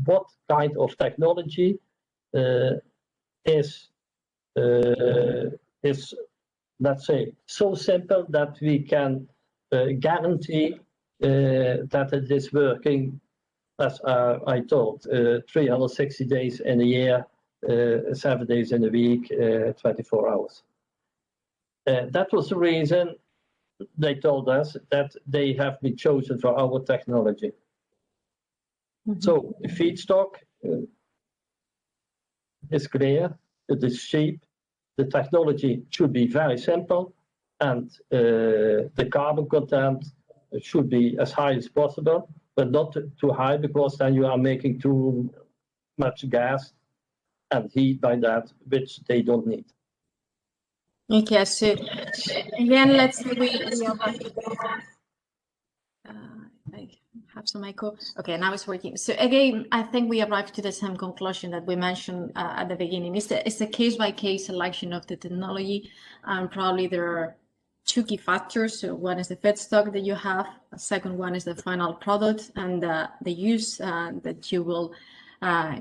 What kind of technology is, let's say, so simple that we can guarantee that it is working, as I told, 360 days in a year, 7 days in a week, 24 hours. That was the reason they told us that they have been chosen for our technology. So the feedstock is clear, it is cheap, the technology should be very simple, and the carbon content should be as high as possible, but not too high, because then you are making too much gas and heat by that, which they don't need. Okay, so again, let's say I have some echo. Okay, now it's working. So again, I think we arrived to the same conclusion that we mentioned at the beginning. It's a case-by-case selection of the technology, and probably there are two key factors. So one is the feedstock that you have. The second one is the final product and the use that you will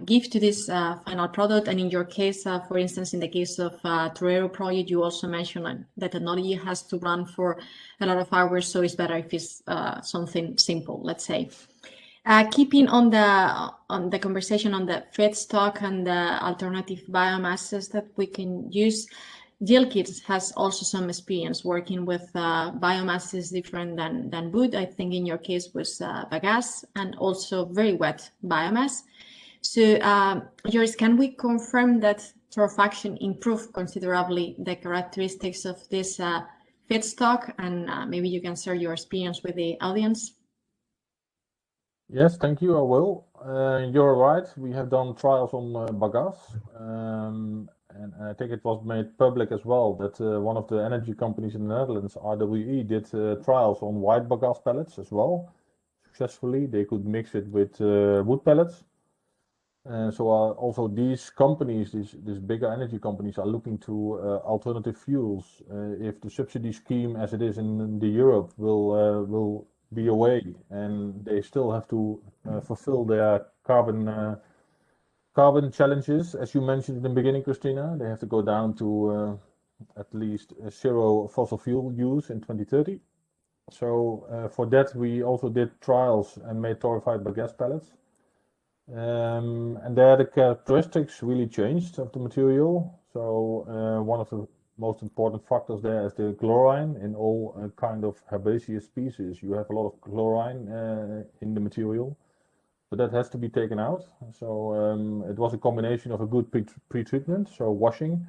give to this final product. And in your case, for instance, in the case of Torero project, you also mentioned the technology has to run for a lot of hours, so it's better if it's something simple, let's say. Keeping on the conversation on the feedstock and the alternative biomasses that we can use, Yilkins has also some experience working with biomasses different than wood. I think in your case was bagasse and also very wet biomass. So, Joris, can we confirm that Torrefaction improved considerably the characteristics of this feedstock? And maybe you can share your experience with the audience. Yes, thank you, I will. You're right, we have done trials on bagasse. And I think it was made public as well that one of the energy companies in the Netherlands, RWE, did trials on white bagasse pellets as well. Successfully, they could mix it with wood pellets. So also these companies, these bigger energy companies, are looking to alternative fuels. If the subsidy scheme, as it is in the Europe, will be away, and they still have to fulfill their carbon challenges, as you mentioned in the beginning, Christina. They have to go down to at least zero fossil fuel use in 2030. For that, we also did trials and made torrefied bagasse pellets. And there the characteristics really changed of the material. One of the most important factors there is the chlorine. In all kind of herbaceous species, you have a lot of chlorine in the material. So that has to be taken out. It was a combination of a good pre-treatment, so washing,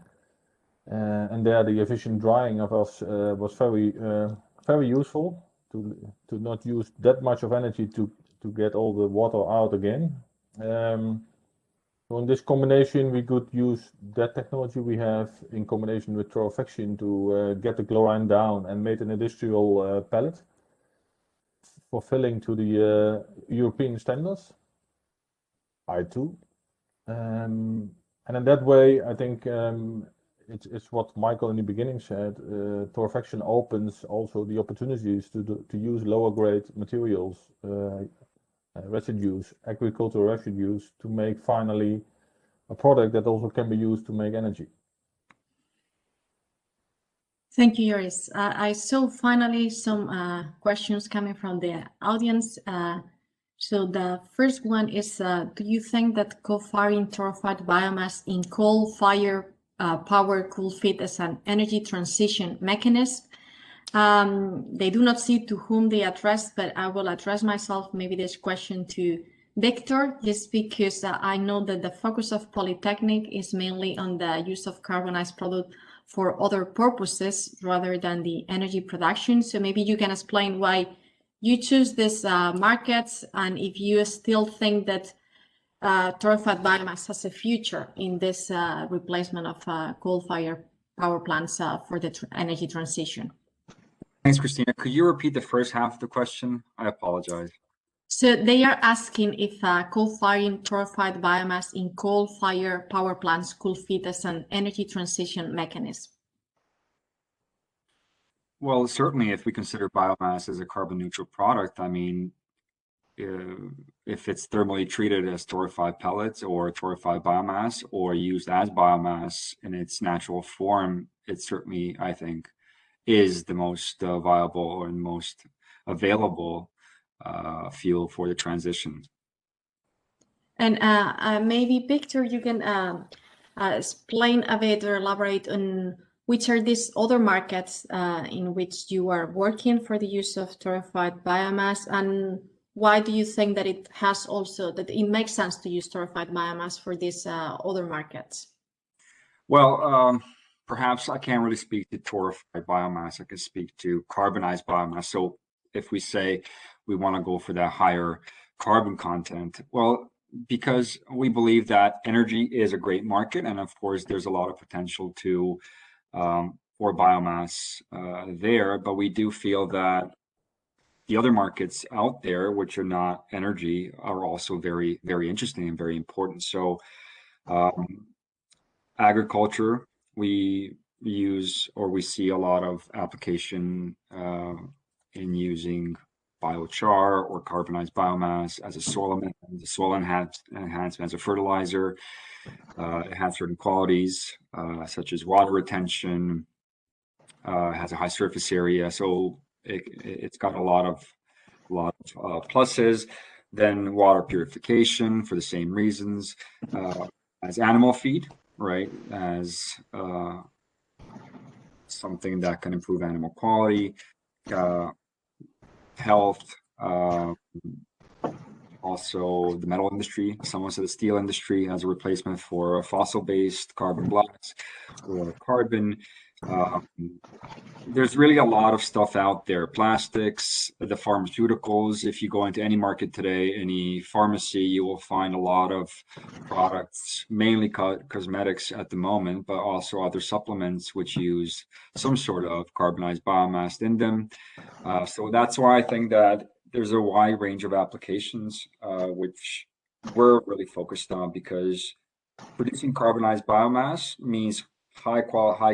and there the efficient drying of us was very useful to not use that much of energy to get all the water out again. So in this combination, we could use that technology we have in combination with Torfection to get the chlorine down and made an industrial pellet for filling to the European standards, I2. And in that way, I think it's what Michael in the beginning said. Torfection opens also the opportunities to use lower grade materials, residues, agricultural residues, to make finally a product that also can be used to make energy. Thank you, Joris. I saw finally some questions coming from the audience. So the first one is, do you think that co-firing torrefied biomass in coal-fired power could fit as an energy transition mechanism? They do not see to whom they address, but I will address myself maybe this question to Victor, just because I know that the focus of Polytechnic is mainly on the use of carbonized product for other purposes rather than the energy production. So maybe you can explain why you choose these markets, and if you still think that torrefied biomass has a future in this replacement of coal-fired power plants for the energy transition. Thanks, Christina. Could you repeat the first half of the question? I apologize. So they are asking if coal-firing torrefied biomass in coal-fired power plants could fit as an energy transition mechanism. Well, certainly if we consider biomass as a carbon neutral product, I mean, if it's thermally treated as torrefied pellets or torrefied biomass or used as biomass in its natural form, it certainly, I think, is the most viable and most available fuel for the transition. And maybe, Victor, you can explain a bit or elaborate on which are these other markets in which you are working for the use of torrefied biomass, and why do you think that it has also, that it makes sense to use torrefied biomass for these other markets? Well, perhaps I can't really speak to torrefied biomass. I can speak to carbonized biomass. So if we say we want to go for that higher carbon content, well, because we believe that energy is a great market, and of course there's a lot of potential to for biomass there, but we do feel that the other markets out there, which are not energy, are also very, very interesting and very important. So agriculture, we use, or we see a lot of application in using biochar or carbonized biomass as a soil enhancement, as a fertilizer. It has certain qualities such as water retention, has a high surface area, so it's got a lot of pluses. Then water purification for the same reasons, as animal feed, right, as something that can improve animal quality, health, also the metal industry, some of the steel industry as a replacement for fossil-based carbon blacks or carbon. There's really a lot of stuff out there. Plastics, the pharmaceuticals. If you go into any market today, any pharmacy, you will find a lot of products, mainly cosmetics at the moment, but also other supplements which use some sort of carbonized biomass in them. So that's why I think that there's a wide range of applications which we're really focused on, because producing carbonized biomass means high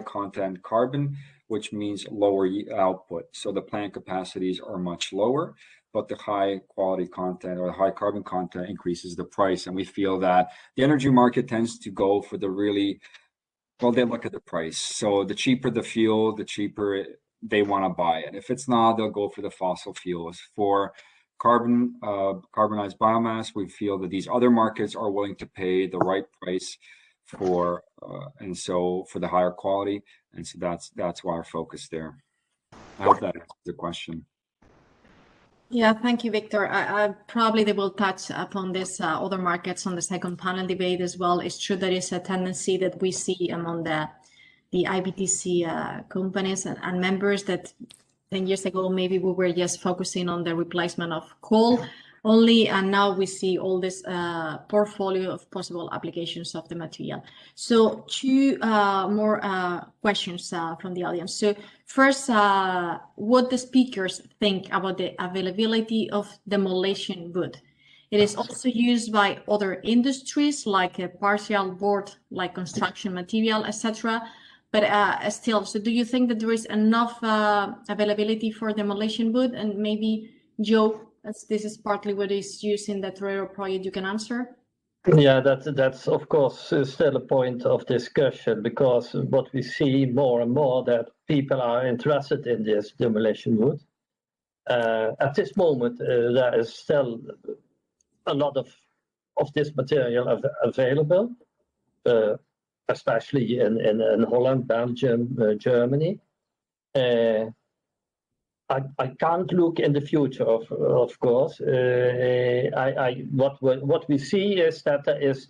content carbon, which means lower output. So the plant capacities are much lower, but the high quality content or the high carbon content increases the price. And we feel that the energy market tends to go for the really, well, they look at the price. So the cheaper the fuel, the cheaper they want to buy it. If it's not, they'll go for the fossil fuels. For carbonized biomass, we feel that these other markets are willing to pay the right price for and so for the higher quality, and so that's why our focus there. I hope that answers the question. Yeah, thank you, Victor. I probably they will touch upon this other markets on the second panel debate as well. It's true there is a tendency that we see among the IBTC companies and members that 10 years ago, maybe we were just focusing on the replacement of coal only, and now we see all this portfolio of possible applications of the material. So two more questions from the audience. So first, what the speakers think about the availability of demolition wood. It is also used by other industries like a partial board, like construction material, etc. But still, so do you think that there is enough availability for demolition wood? And maybe Joe, as this is partly what is used in the Torero project, you can answer. Yeah, that's of course still a point of discussion, because what we see more and more that people are interested in this demolition wood. At this moment, there is still a lot of this material available, especially in Holland, Belgium, Germany. I can't look in the future, of course. What we see is that there is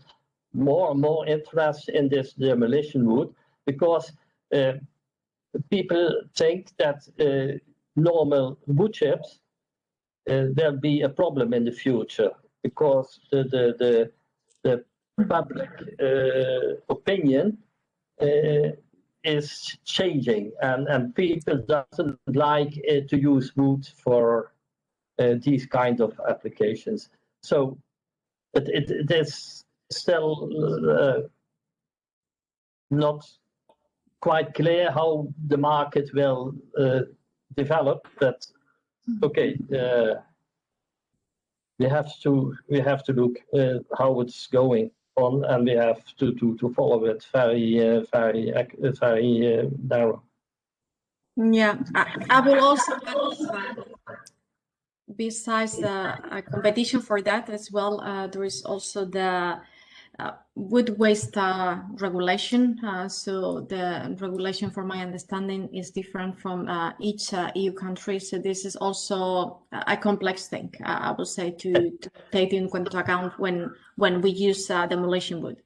more and more interest in this demolition wood, because people think that normal wood chips there'll be a problem in the future, because the public opinion is changing, and people doesn't like to use wood for these kind of applications. So it is still not quite clear how the market will develop, but okay, we have to look how it's going on, and we have to follow it very narrow. Yeah, I will also besides the competition for that as well, there is also the wood waste regulation. So the regulation, for my understanding, is different from each EU country. So this is also a complex thing, I would say, to take into account when we use demolition wood.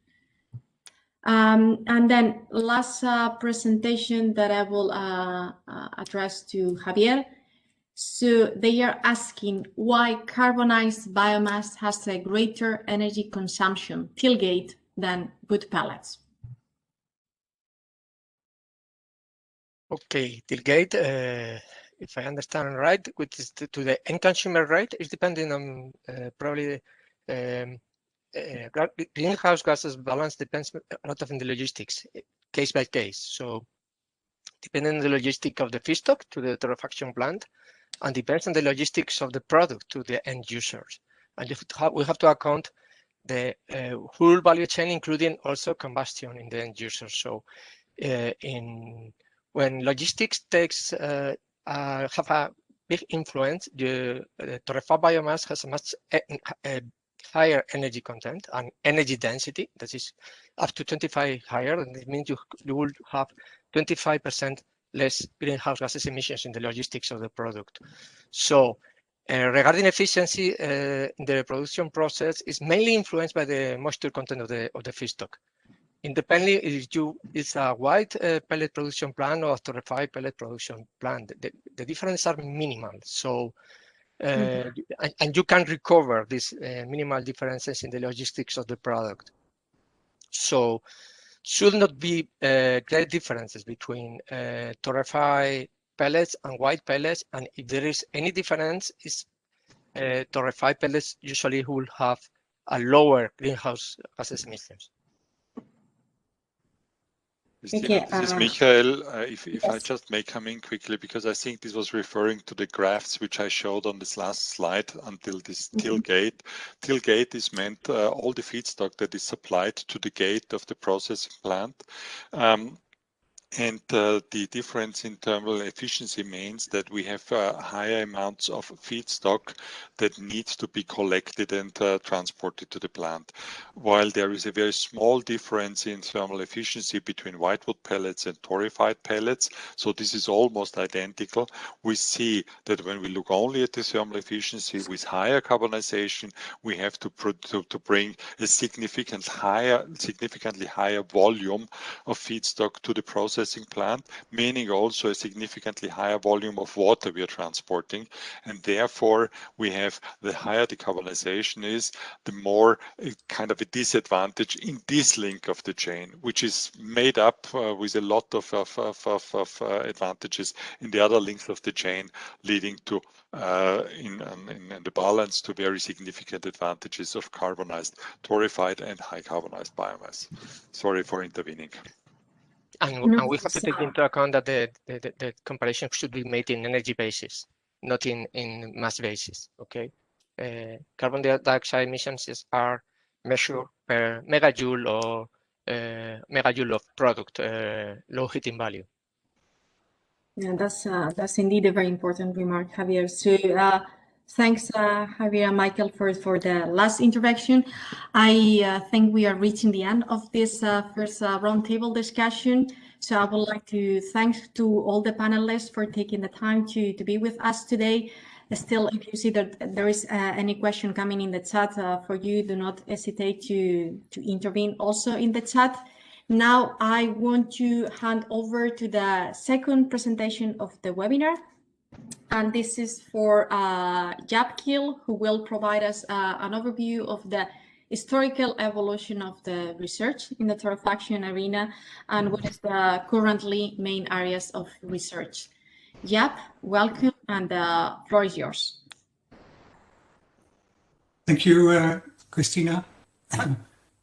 And then last presentation that I will address to Javier. So they are asking why carbonized biomass has a greater energy consumption tailgate than wood pellets. Okay, tailgate, if I understand right, which is to the end consumer rate, is depending on probably greenhouse gases balance depends a lot on the logistics, case by case. So depending on the logistic of the feedstock to the torrefaction plant, and depends on the logistics of the product to the end users. And we have to account the whole value chain, including also combustion in the end user. So when logistics takes have a big influence, the torrefied biomass has a much higher energy content and energy density, that is up to 25 higher, and it means you will have 25% less greenhouse gases emissions in the logistics of the product. So regarding efficiency, the production process is mainly influenced by the moisture content of the feedstock. Independently, if it's a white pellet production plant or a torrefied pellet production plant, the differences are minimal. So and you can recover these minimal differences in the logistics of the product. So should not be great differences between torrefied pellets and white pellets, and if there is any difference, is torrefied pellets usually will have a lower greenhouse gases emissions. Okay, this is Michael. If yes. I just may come in quickly, because I think this was referring to the graphs which I showed on this last slide until this tailgate. Tailgate is meant all the feedstock that is supplied to the gate of the processing plant. And the difference in thermal efficiency means that we have higher amounts of feedstock that needs to be collected and transported to the plant. While there is a very small difference in thermal efficiency between whitewood pellets and torrefied pellets, so this is almost identical, we see that when we look only at the thermal efficiency with higher carbonization, we have to bring a significantly higher volume of feedstock to the processing plant, meaning also a significantly higher volume of water we are transporting, and therefore we have the higher the carbonization is, the more kind of a disadvantage in this link of the chain, which is made up with a lot of advantages in the other links of the chain, leading to in the balance to very significant advantages of carbonized, torrefied and high carbonized biomass. Sorry for intervening. And we have to take into account that the comparison should be made in energy basis, not in mass basis. Okay, carbon dioxide emissions are measured per megajoule or megajoule of product, low heating value. Yeah, that's indeed a very important remark, Javier. So thanks, Javier and Michael, for the last interaction. I think we are reaching the end of this first roundtable discussion. So I would like to thank to all the panelists for taking the time to be with us today. Still, if you see that there is any question coming in the chat for you, do not hesitate to intervene also in the chat. Now I want to hand over to the second presentation of the webinar. And this is for Jaap Kiel, who will provide us an overview of the historical evolution of the research in the torrefaction arena and what is the currently main areas of research. Jaap, welcome, and the floor is yours. Thank you, Christina.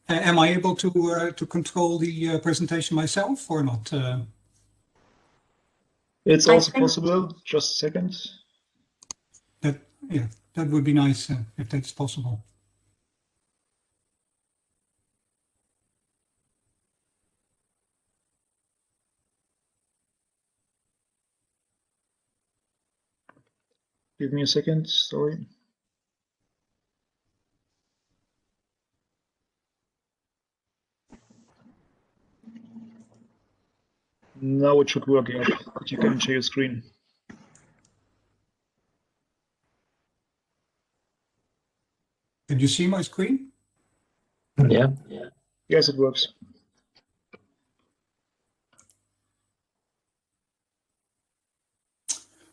Am I able to control the presentation myself or not? It's also possible. Just a second. Yeah, that would be nice if that's possible. Give me a second. Sorry. Now it should work, yeah. You can share your screen. Can you see my screen? Yeah. Yes, it works.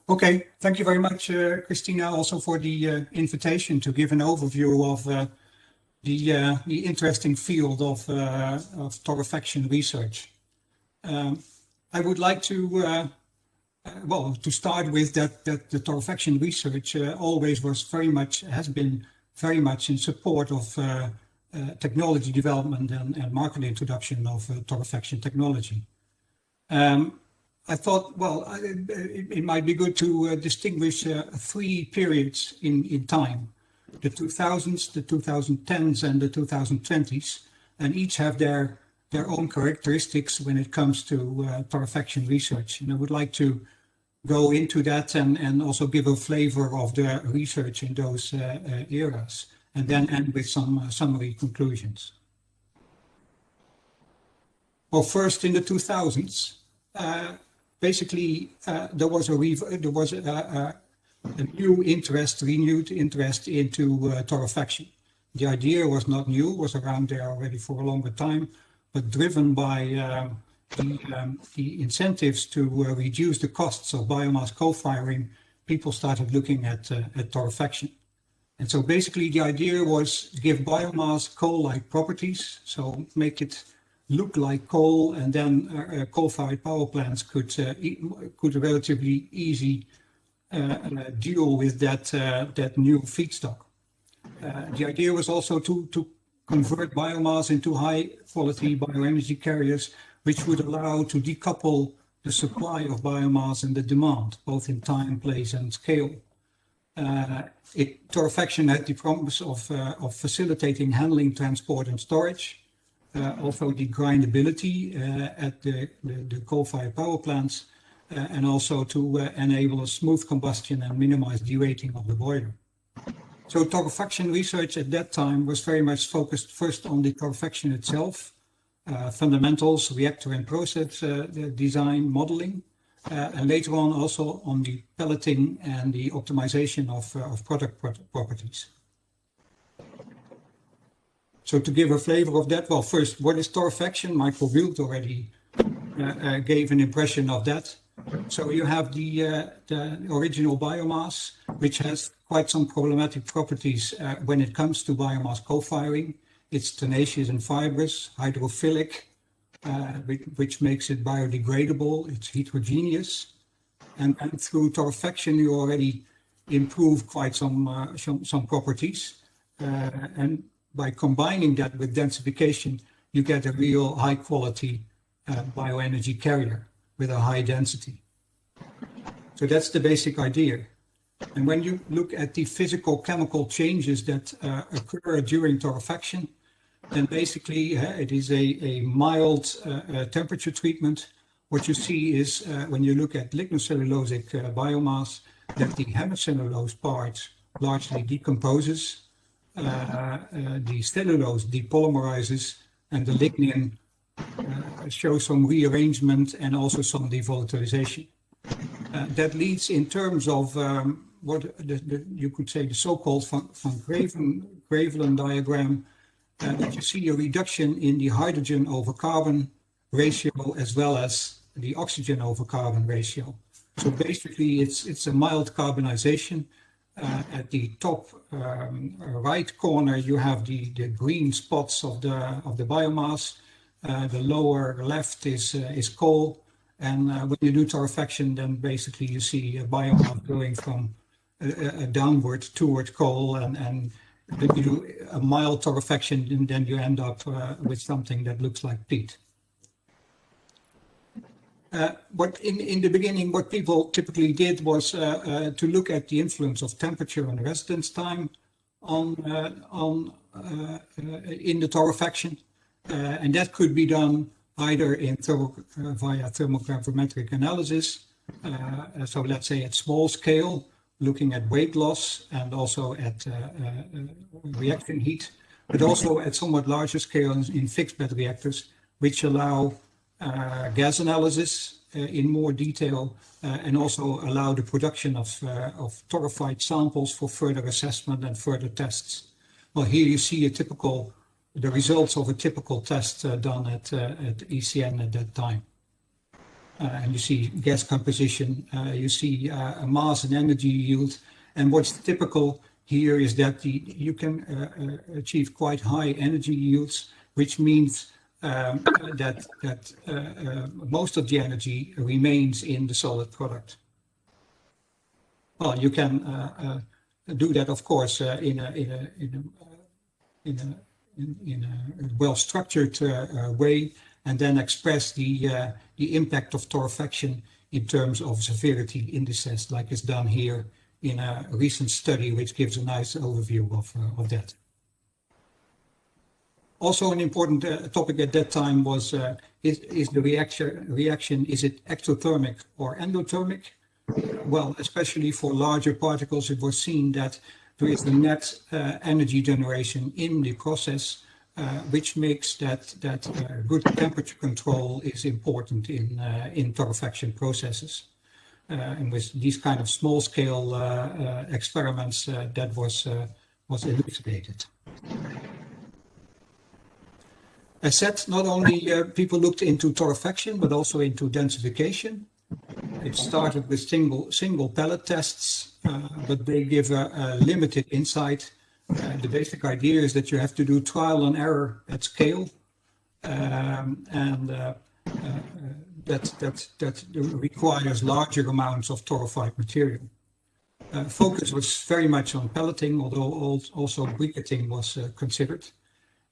Okay, thank you very much, Christina, also for the invitation to give an overview of the interesting field of torrefaction research. I would like to to start with that the torrefaction research always has been very much in support of technology development and market introduction of torrefaction technology. I thought, well, it might be good to distinguish three periods in time: the 2000s, the 2010s, and the 2020s, and each have their own characteristics when it comes to torrefaction research. And I would like to go into that and also give a flavor of the research in those eras, and then end with some summary conclusions. Well, first in the 2000s, basically there was a renewed interest into torrefaction. The idea was not new, was around there already for a longer time, but driven by the incentives to reduce the costs of biomass co-firing, people started looking at torrefaction. And so basically the idea was give biomass coal-like properties, so make it look like coal, and then coal-fired power plants could relatively easy deal with that new feedstock. The idea was also to convert biomass into high-quality bioenergy carriers, which would allow to decouple the supply of biomass and the demand, both in time, place, and scale. Torrefaction had the promise of facilitating handling, transport, and storage, also the grindability at the coal-fired power plants, and also to enable a smooth combustion and minimize derating of the boiler. So torrefaction research at that time was very much focused first on the torrefaction itself, fundamentals, reactor and process design, modeling, and later on also on the pelleting and the optimization of product properties. So to give a flavor of that, well, first, what is torrefaction? Michael Wild already gave an impression of that. So you have the original biomass, which has quite some problematic properties when it comes to biomass co-firing. It's tenacious and fibrous, hydrophilic, which makes it biodegradable. It's heterogeneous, and through torrefaction you already improve quite some properties, and by combining that with densification, you get a real high quality bioenergy carrier with a high density. So that's the basic idea. And when you look at the physical chemical changes that occur during torrefaction, then basically it is a mild temperature treatment. What you see is when you look at lignocellulosic biomass, that the hemicellulose part largely decomposes, the cellulose depolymerizes, and the lignin shows some rearrangement and also some devolatilization. That leads in terms of what you could say the so-called van Gravelen diagram, that you see a reduction in the hydrogen over carbon ratio as well as the oxygen over carbon ratio. So basically it's a mild carbonization. At the top right corner you have the green spots of the biomass. The lower left is coal, and when you do torrefaction, then basically you see a biomass going from downward toward coal, and if you do a mild torrefaction, and then you end up with something that looks like peat. But in the beginning, what people typically did was to look at the influence of temperature and residence time in the torrefaction, and that could be done either via thermogravimetric analysis. So let's say at small scale, looking at weight loss and also at reaction heat, but also at somewhat larger scale in fixed bed reactors, which allow gas analysis in more detail, and also allow the production of torrefied samples for further assessment and further tests. Well, here you see the results of a typical test done at ECN at that time. And you see gas composition, you see a mass and energy yield. And what's typical here is that you can achieve quite high energy yields, which means that most of the energy remains in the solid product. Well, you can do that, of course, in a well-structured way, and then express the impact of torrefaction in terms of severity indices, like is done here in a recent study, which gives a nice overview of that. Also, an important topic at that time was is the reaction, is it ectothermic or endothermic? Well, especially for larger particles, it was seen that there is the net energy generation in the process, which makes that good temperature control is important in torrefaction processes. And with these kind of small-scale experiments, that was elucidated. As said, not only people looked into torrefaction, but also into densification. It started with single pellet tests, but they give a limited insight. The basic idea is that you have to do trial and error at scale, and that requires larger amounts of torrefied material. Focus was very much on pelleting, although also briquetting was considered.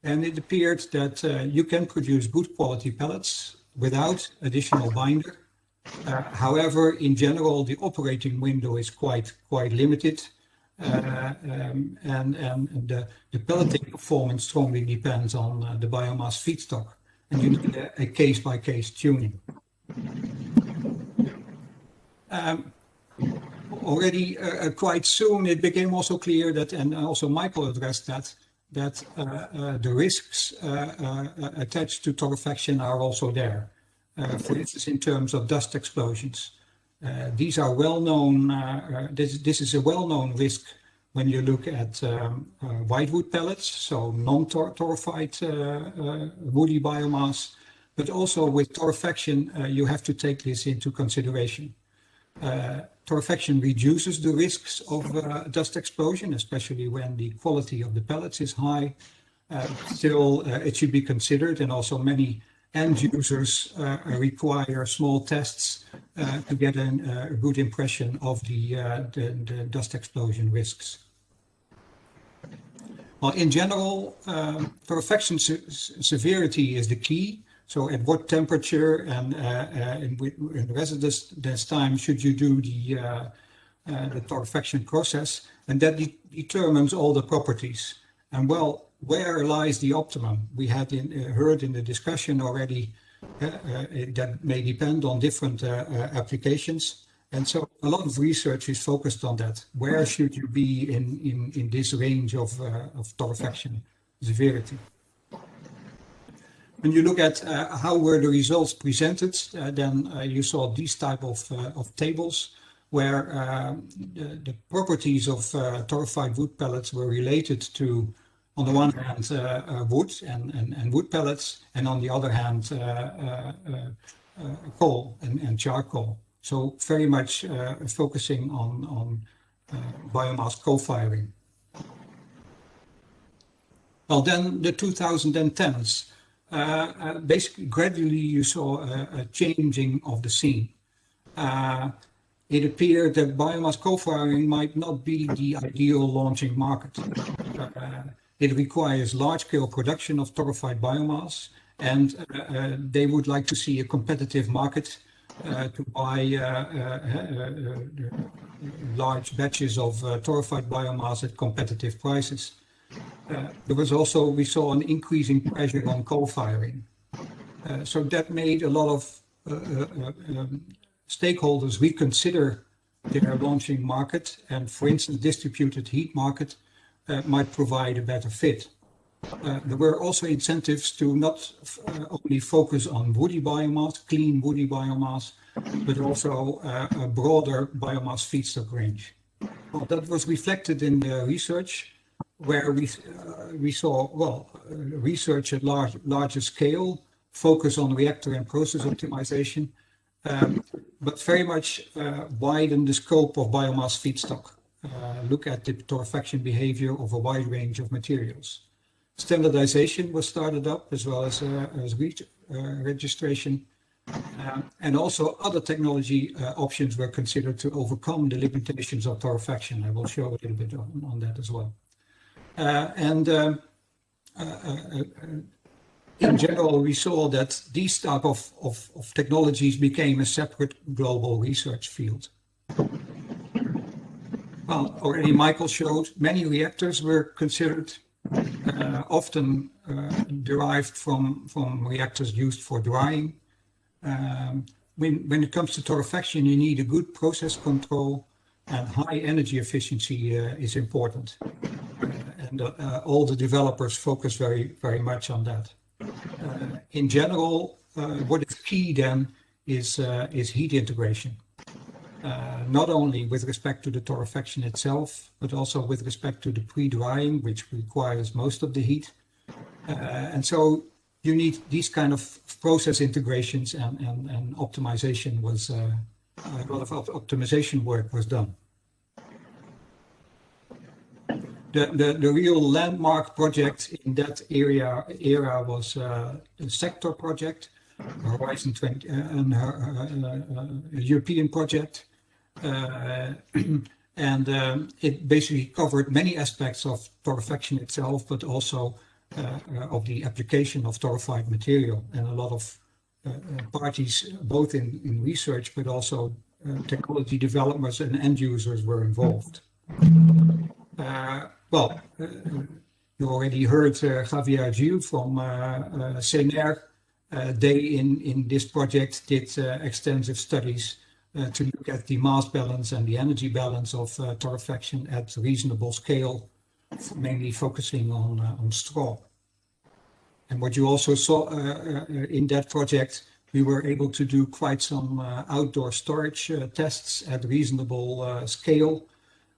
And it appeared that you can produce good quality pellets without additional binder. However, in general, the operating window is quite limited. and the pelleting performance strongly depends on the biomass feedstock, and you need a case-by-case tuning. Already quite soon it became also clear that, and also Michael addressed that the risks attached to torrefaction are also there. For instance, in terms of dust explosions. These are well-known, this is a well-known risk when you look at whitewood pellets, so non-torrefied woody biomass, but also with torrefaction, you have to take this into consideration. Torrefaction reduces the risks of dust explosion, especially when the quality of the pellets is high. Still, it should be considered, and also many end users require small tests to get a good impression of the dust explosion risks. Well, in general, torrefaction severity is the key. So at what temperature and in residence time should you do the torrefaction process? And that determines all the properties. And well, where lies the optimum? We had heard in the discussion already that may depend on different applications. And so a lot of research is focused on that. Where should you be in this range of torrefaction severity? When you look at how were the results presented, then you saw these type of tables where the properties of torrefied wood pellets were related to, on the one hand, wood and wood pellets, and on the other hand, coal and charcoal. So very much focusing on biomass co-firing. Well, then the 2010s. Basically, gradually you saw a changing of the scene. It appeared that biomass co-firing might not be the ideal launching market. It requires large-scale production of torrefied biomass, and they would like to see a competitive market to buy large batches of torrefied biomass at competitive prices. There was also, we saw an increasing pressure on co-firing. So that made a lot of stakeholders reconsider their launching market, and for instance, distributed heat market might provide a better fit. There were also incentives to not only focus on woody biomass, clean woody biomass, but also a broader biomass feedstock range. Well, that was reflected in the research, where we saw, well, research at larger scale, focus on reactor and process optimization, but very much widen the scope of biomass feedstock. Look at the torrefaction behavior of a wide range of materials. Standardization was started up, as well as registration, and also other technology options were considered to overcome the limitations of torrefaction. I will show a little bit on that as well. In general, we saw that these type of technologies became a separate global research field. Well, already Michael showed many reactors were considered, often derived from reactors used for drying. When it comes to torrefaction, you need a good process control, and high energy efficiency is important. And all the developers focus very much on that. In general, what is key then is heat integration. Not only with respect to the torrefaction itself, but also with respect to the pre-drying, which requires most of the heat. And so you need these kind of process integrations, and optimization was, a lot of optimization work was done. The real landmark project in that era was a sector project, Horizon 20, a European project. And it basically covered many aspects of torrefaction itself, but also of the application of torrefied material. And a lot of parties, both in research, but also technology developers and end users were involved. You already heard Javier Gil from CNR. They, in this project, did extensive studies to look at the mass balance and the energy balance of torrefaction at reasonable scale, mainly focusing on straw. And what you also saw in that project, we were able to do quite some outdoor storage tests at reasonable scale,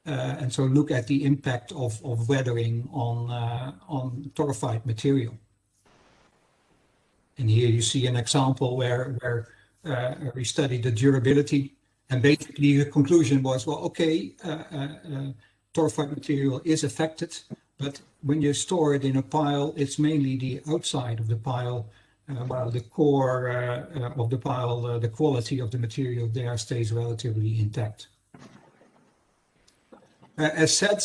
and so look at the impact of weathering on torrefied material. And here you see an example where we studied the durability, and basically the conclusion was, well, okay, torrefied material is affected, but when you store it in a pile, it's mainly the outside of the pile, while the core of the pile, the quality of the material there stays relatively intact. As said,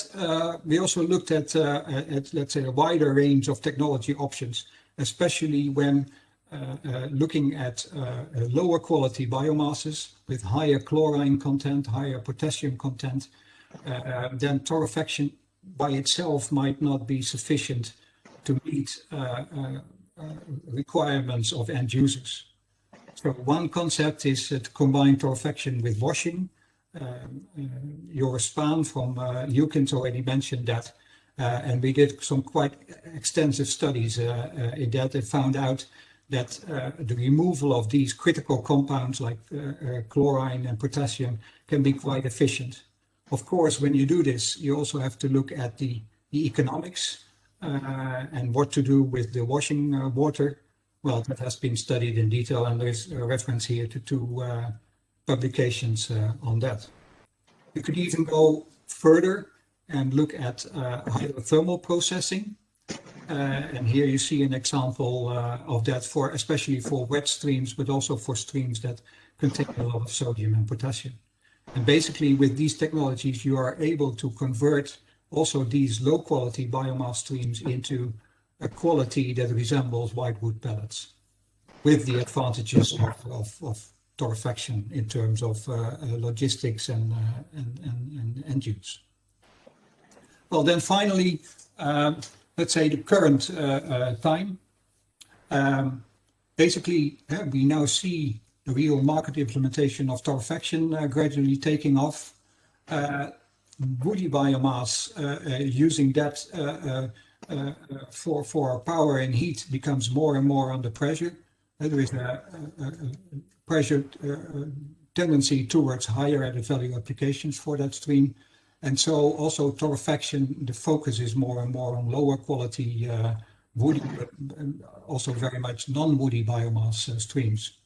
we also looked at, let's say, a wider range of technology options, especially when looking at lower quality biomasses with higher chlorine content, higher potassium content, then torrefaction by itself might not be sufficient to meet requirements of end users. So one concept is to combine torrefaction with washing. Joris Spaan from Jukens already mentioned that, and we did some quite extensive studies in that and found out that the removal of these critical compounds like chlorine and potassium can be quite efficient. Of course, when you do this, you also have to look at the economics and what to do with the washing water. Well, that has been studied in detail, and there's a reference here to two publications on that. You could even go further and look at hydrothermal processing. And here you see an example of that, for especially for wet streams, but also for streams that contain a lot of sodium and potassium. And basically with these technologies, you are able to convert also these low quality biomass streams into a quality that resembles whitewood pellets, with the advantages of torrefaction in terms of logistics and end use. Well, then finally, let's say the current time. Basically, we now see the real market implementation of torrefaction gradually taking off. Woody biomass, using that for power and heat becomes more and more under pressure. There is a pressure tendency towards higher added value applications for that stream. And so also torrefaction, the focus is more and more on lower quality woody, but also very much non-woody biomass streams.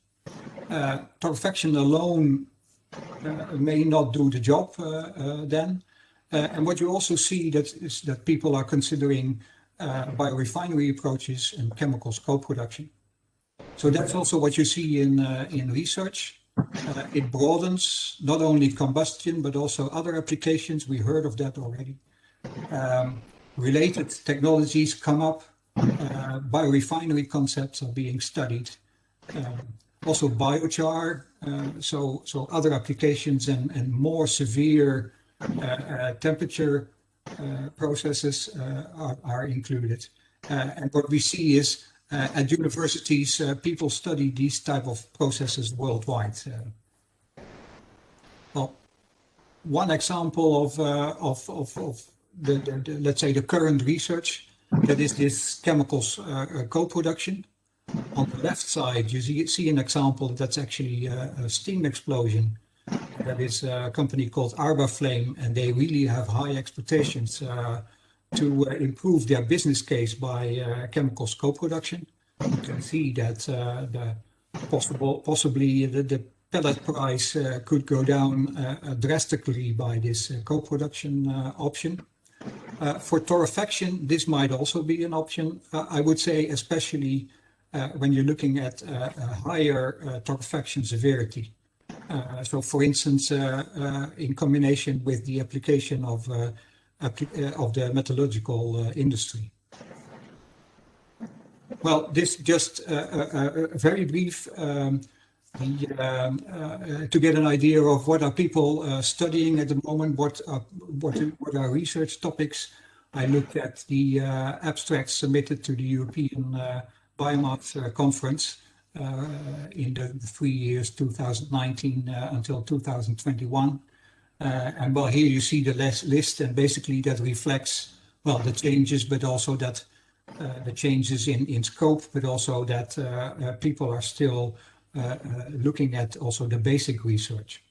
Torrefaction alone may not do the job then. And what you also see is that people are considering biorefinery approaches and chemical co-production. So that's also what you see in research. It broadens not only combustion, but also other applications. We heard of that already. Related technologies come up. Biorefinery concepts are being studied. Also biochar, so other applications and more severe temperature processes are included. And what we see is at universities, people study these type of processes worldwide. Well, one example of the let's say the current research, that is this chemicals co-production. On the left side, you see an example that's actually a steam explosion. That is a company called Arbaflame, and they really have high expectations to improve their business case by chemicals co-production. You can see that possibly the pellet price could go down drastically by this co-production option. For torrefaction, this might also be an option. I would say especially when you're looking at higher torrefaction severity. So for instance, in combination with the application of the metallurgical industry. Well, this just a very brief to get an idea of what are people studying at the moment, what are research topics. I looked at the abstracts submitted to the European Biomass conference in the 3 years 2019 until 2021. And well, here you see the list, and basically that reflects, well, the changes, but also that the changes in scope, but also that people are still looking at also the basic research.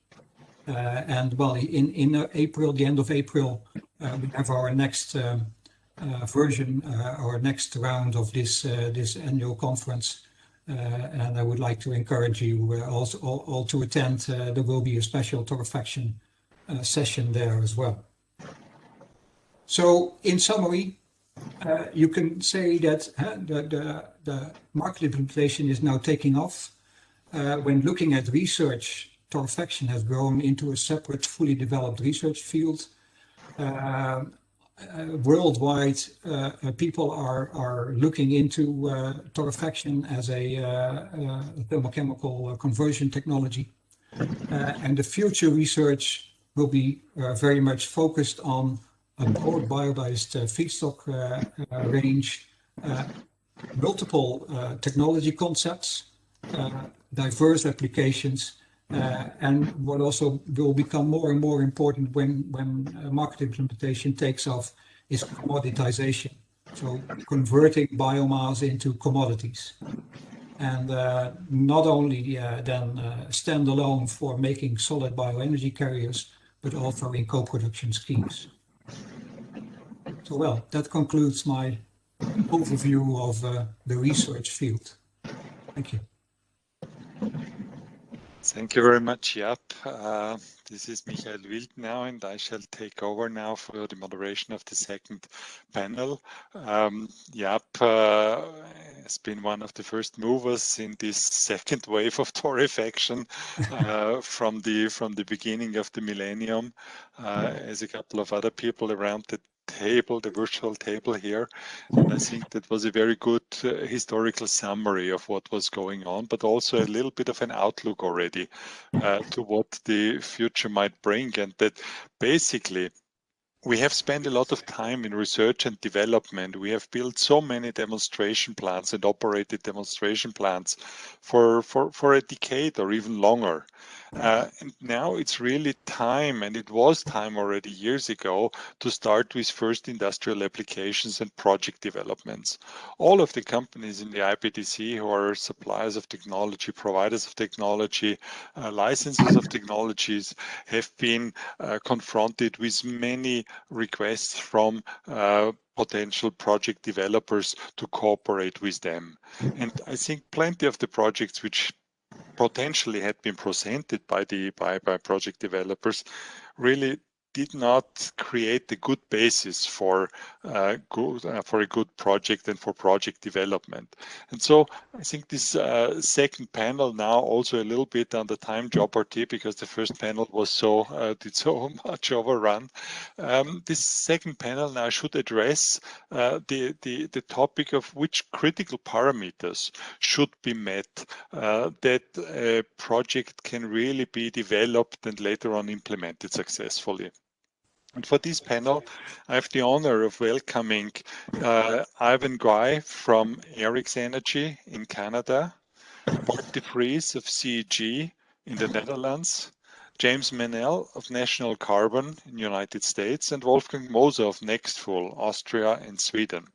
And well, in April, the end of April, we have our next version, our next round of this annual conference. And I would like to encourage you also all to attend. There will be a special Torrefaction session there as well. So in summary, you can say that the market implementation is now taking off. When looking at research, Torfection has grown into a separate, fully developed research field. Worldwide, people are looking into Torrefaction as a thermochemical conversion technology. And the future research will be very much focused on a broad biodized feedstock range, multiple technology concepts, diverse applications, and what also will become more and more important when market implementation takes off is commoditization. So converting biomass into commodities. And not only then standalone for making solid bioenergy carriers, but also in co-production schemes. So well, that concludes my overview of the research field. Thank you. Thank you very much, Jaap. This is Michael Wild now, and I shall take over now for the moderation of the second panel. Jaap has been one of the first movers in this second wave of Torrefaction from the beginning of the millennium, as a couple of other people around the table, the virtual table here. And I think that was a very good historical summary of what was going on, but also a little bit of an outlook already to what the future might bring. And that basically we have spent a lot of time in research and development. We have built so many demonstration plants and operated demonstration plants for a decade or even longer. And now it's really time, and it was time already years ago, to start with first industrial applications and project developments. All of the companies in the IPTC who are suppliers of technology, providers of technology, licensors of technologies have been confronted with many requests from potential project developers to cooperate with them. And I think plenty of the projects which potentially had been presented by project developers really did not create a good basis for a good project and for project development. And so I think this second panel now also a little bit on the time jeopardy, because the first panel was did so much overrun. This second panel now should address the topic of which critical parameters should be met that a project can really be developed and later on implemented successfully. And for this panel, I have the honor of welcoming Ivan Guy from Eric's Energy in Canada, Bart de Vries of CEG in the Netherlands, James Menel of National Carbon in the United States, and Wolfgang Moser of Nextful, Austria and Sweden.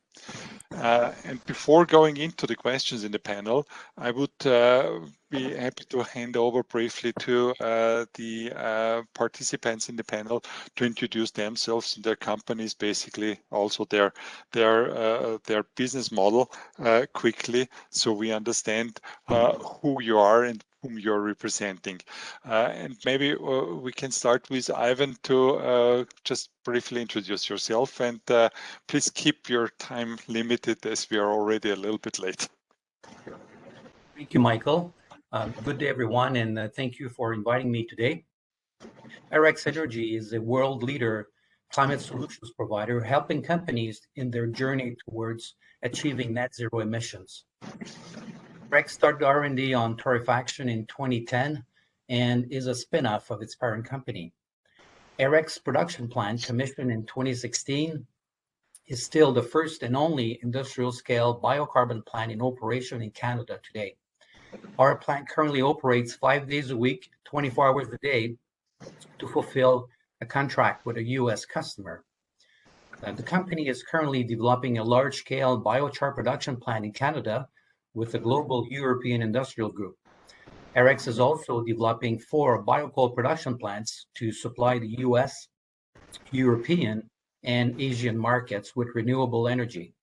And before going into the questions in the panel, I would be happy to hand over briefly to the participants in the panel to introduce themselves and their companies, basically also their business model quickly, so we understand who you are and whom you're representing. And maybe we can start with Ivan to just briefly introduce yourself, and please keep your time limited as we are already a little bit late. Thank you, Michael. Good day, everyone, and thank you for inviting me today. Eric's Energy is a world leader climate solutions provider helping companies in their journey towards achieving net zero emissions. Rex started R&D on Torrefaction in 2010 and is a spin-off of its parent company. AREC's production plant, commissioned in 2016, is still the first and only industrial-scale biocarbon plant in operation in Canada today. Our plant currently operates 5 days a week, 24 hours a day, to fulfill a contract with a U.S. customer. The company is currently developing a large-scale biochar production plant in Canada with a global European industrial group. AREX is also developing 4 biocoal production plants to supply the US, European, and Asian markets with renewable energy.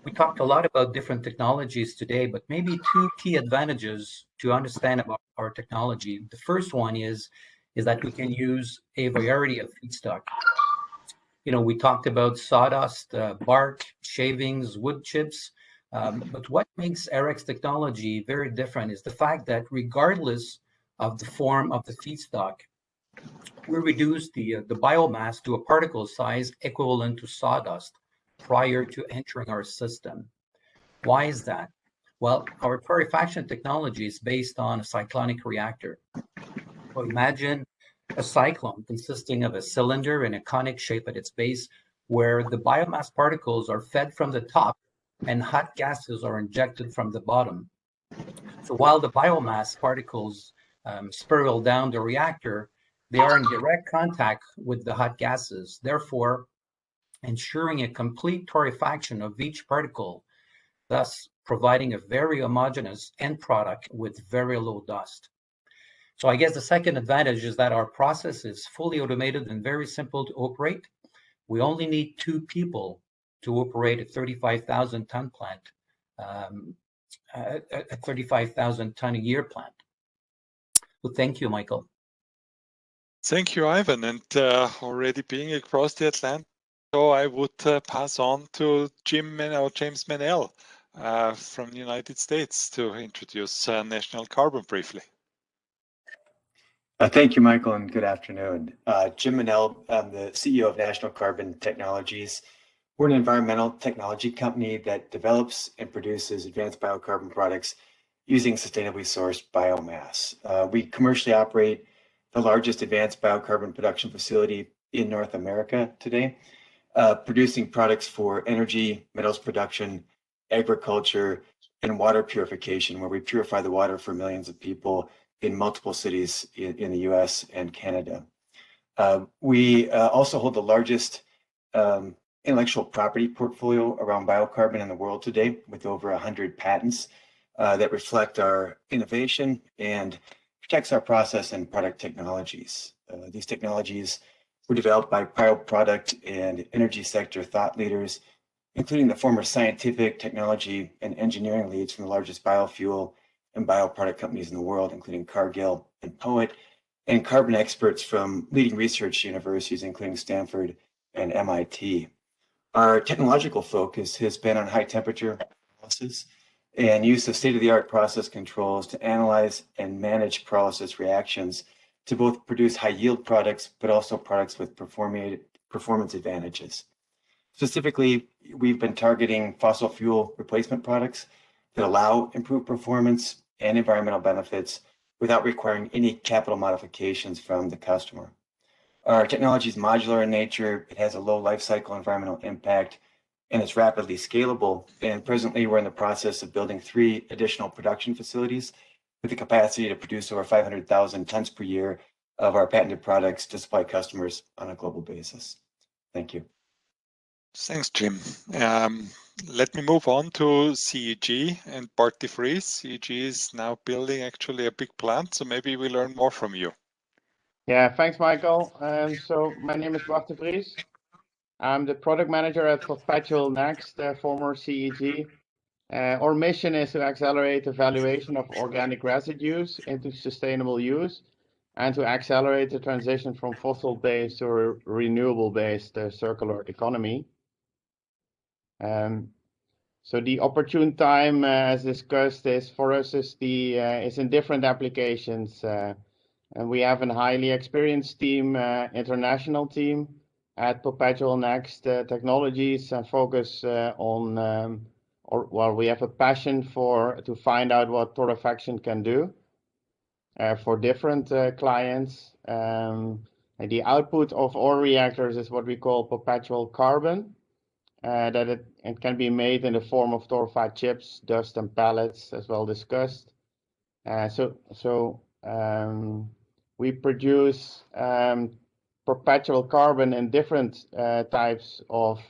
We talked a lot about different technologies today, but maybe 2 key advantages to understand about our technology. The first one is that we can use a variety of feedstock. We talked about sawdust, bark, shavings, wood chips, but what makes AREX technology very different is the fact that regardless of the form of the feedstock, we reduce the biomass to a particle size equivalent to sawdust prior to entering our system. Why is that? Well, our torrefaction technology is based on a cyclonic reactor. So imagine a cyclone consisting of a cylinder and a conic shape at its base, where the biomass particles are fed from the top and hot gases are injected from the bottom. So while the biomass particles spiral down the reactor, they are in direct contact with the hot gases, therefore ensuring a complete torrefaction of each particle, thus providing a very homogeneous end product with very low dust. So I guess the second advantage is that our process is fully automated and very simple to operate. We only need 2 people to operate a 35,000 ton plant, a 35,000 ton a year plant. So thank you, Michael. Thank you, Ivan. And already being across the Atlantic, so I would pass on to James Manel from the United States to introduce National Carbon briefly. Thank you, Michael, and good afternoon. Jim Manel, I'm the CEO of National Carbon Technologies. We're an environmental technology company that develops and produces advanced biocarbon products using sustainably sourced biomass. We commercially operate the largest advanced biocarbon production facility in North America today, producing products for energy, metals production, agriculture, and water purification, where we purify the water for millions of people in multiple cities in the US and Canada. We also hold the largest intellectual property portfolio around biocarbon in the world today, with over 100 patents that reflect our innovation and protects our process and product technologies. These technologies were developed by bioproduct and energy sector thought leaders, including the former scientific, technology, and engineering leads from the largest biofuel and bioproduct companies in the world, including Cargill and Poet, and carbon experts from leading research universities, including Stanford and MIT. Our technological focus has been on high temperature analysis and use of state-of-the-art process controls to analyze and manage pyrolysis reactions to both produce high yield products, but also products with performance advantages. Specifically, we've been targeting fossil fuel replacement products that allow improved performance and environmental benefits without requiring any capital modifications from the customer. Our technology is modular in nature, it has a low life cycle environmental impact, and it's rapidly scalable. And presently, we're in the process of building 3 additional production facilities with the capacity to produce over 500,000 tons per year of our patented products to supply customers on a global basis. Thank you. Thanks, Jim. Let me move on to CEG and Bart de Vries. CEG is now building actually a big plant, so maybe we learn more from you. Yeah, thanks, Michael. So my name is Bart de Vries. I'm the product manager at Perpetual Next, former CEG. Our mission is to accelerate the valuation of organic residues into sustainable use and to accelerate the transition from fossil-based to renewable-based circular economy. So the opportune time, as discussed, is for us is in different applications, and we have a highly experienced team, international team at Perpetual Next Technologies, and focus on we have a passion to find out what torrefaction can do for different clients. And the output of our reactors is what we call perpetual carbon, that it can be made in the form of torrefied chips, dust, and pellets, as well discussed. We produce perpetual carbon in different types of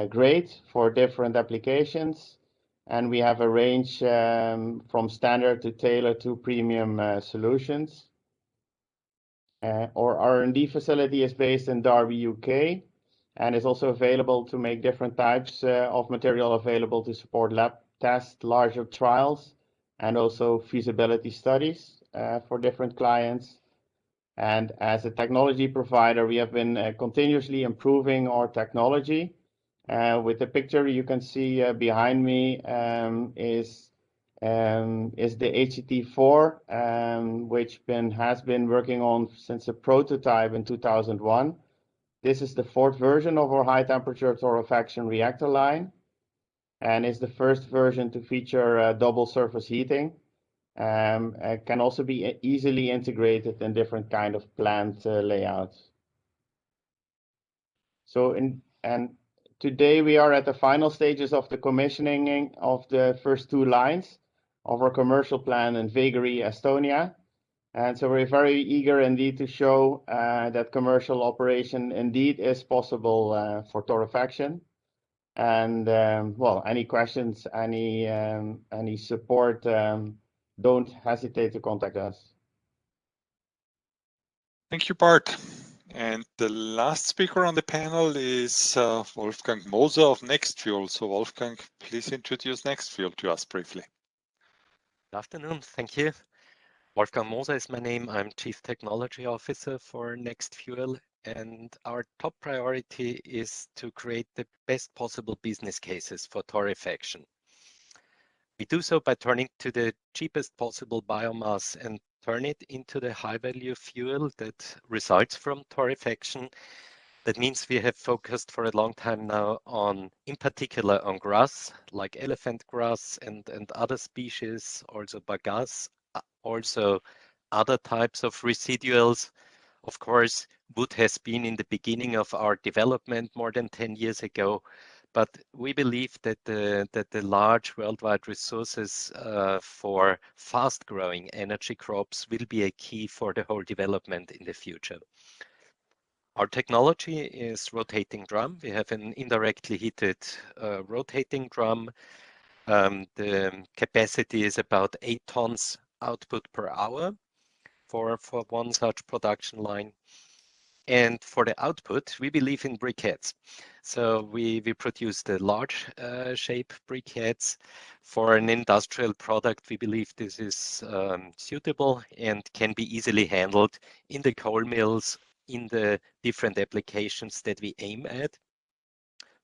grades for different applications. And we have a range from standard to tailored to premium solutions. Our R&D facility is based in Derby, UK, and is also available to make different types of material available to support lab tests, larger trials, and also feasibility studies for different clients. And as a technology provider, we have been continuously improving our technology. With the picture you can see behind me is the HCT4, which has been working on since a prototype in 2001. This is the fourth version of our high temperature torrefaction reactor line, and is the first version to feature double surface heating. It can also be easily integrated in different kind of plant layouts. Today we are at the final stages of the commissioning of the first two lines of our commercial plant in Vegeri, Estonia. And so we're very eager indeed to show that commercial operation indeed is possible for torrefaction. And well, any questions, any support, don't hesitate to contact us. Thank you, Bart. And the last speaker on the panel is Wolfgang Moser of NextFuel. So Wolfgang, please introduce NextFuel to us briefly. Good afternoon, thank you. Wolfgang Moser is my name. I'm Chief Technology Officer for NextFuel, and our top priority is to create the best possible business cases for torrefaction. We do so by turning to the cheapest possible biomass and turn it into the high-value fuel that results from torrefaction. That means we have focused for a long time now on, in particular, on grass, like elephant grass and other species, also bagasse, also other types of residuals. Of course, wood has been in the beginning of our development more than 10 years ago, but we believe that the large worldwide resources for fast-growing energy crops will be a key for the whole development in the future. Our technology is rotating drum. We have an indirectly heated rotating drum. The capacity is about 8 tons output per hour for one such production line. And for the output, we believe in briquettes. So we produce the large shape briquettes. For an industrial product, we believe this is suitable and can be easily handled in the coal mills, in the different applications that we aim at.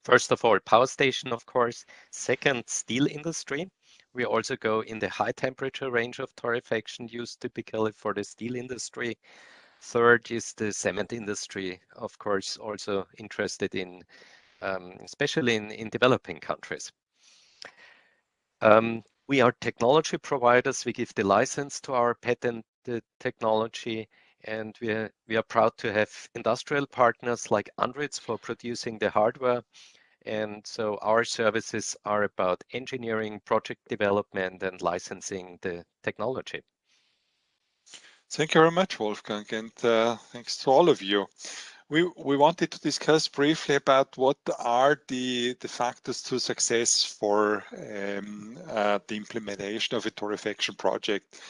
First of all, power station, of course. Second, steel industry. We also go in the high temperature range of torrefaction used typically for the steel industry. Third is the cement industry, of course, also interested in, especially in developing countries. We are technology providers. We give the license to our patented technology, and we are proud to have industrial partners like Andritz for producing the hardware. And so our services are about engineering, project development, and licensing the technology. Thank you very much, Wolfgang, and thanks to all of you. We wanted to discuss briefly about what are the factors to success for the implementation of a torrefaction project.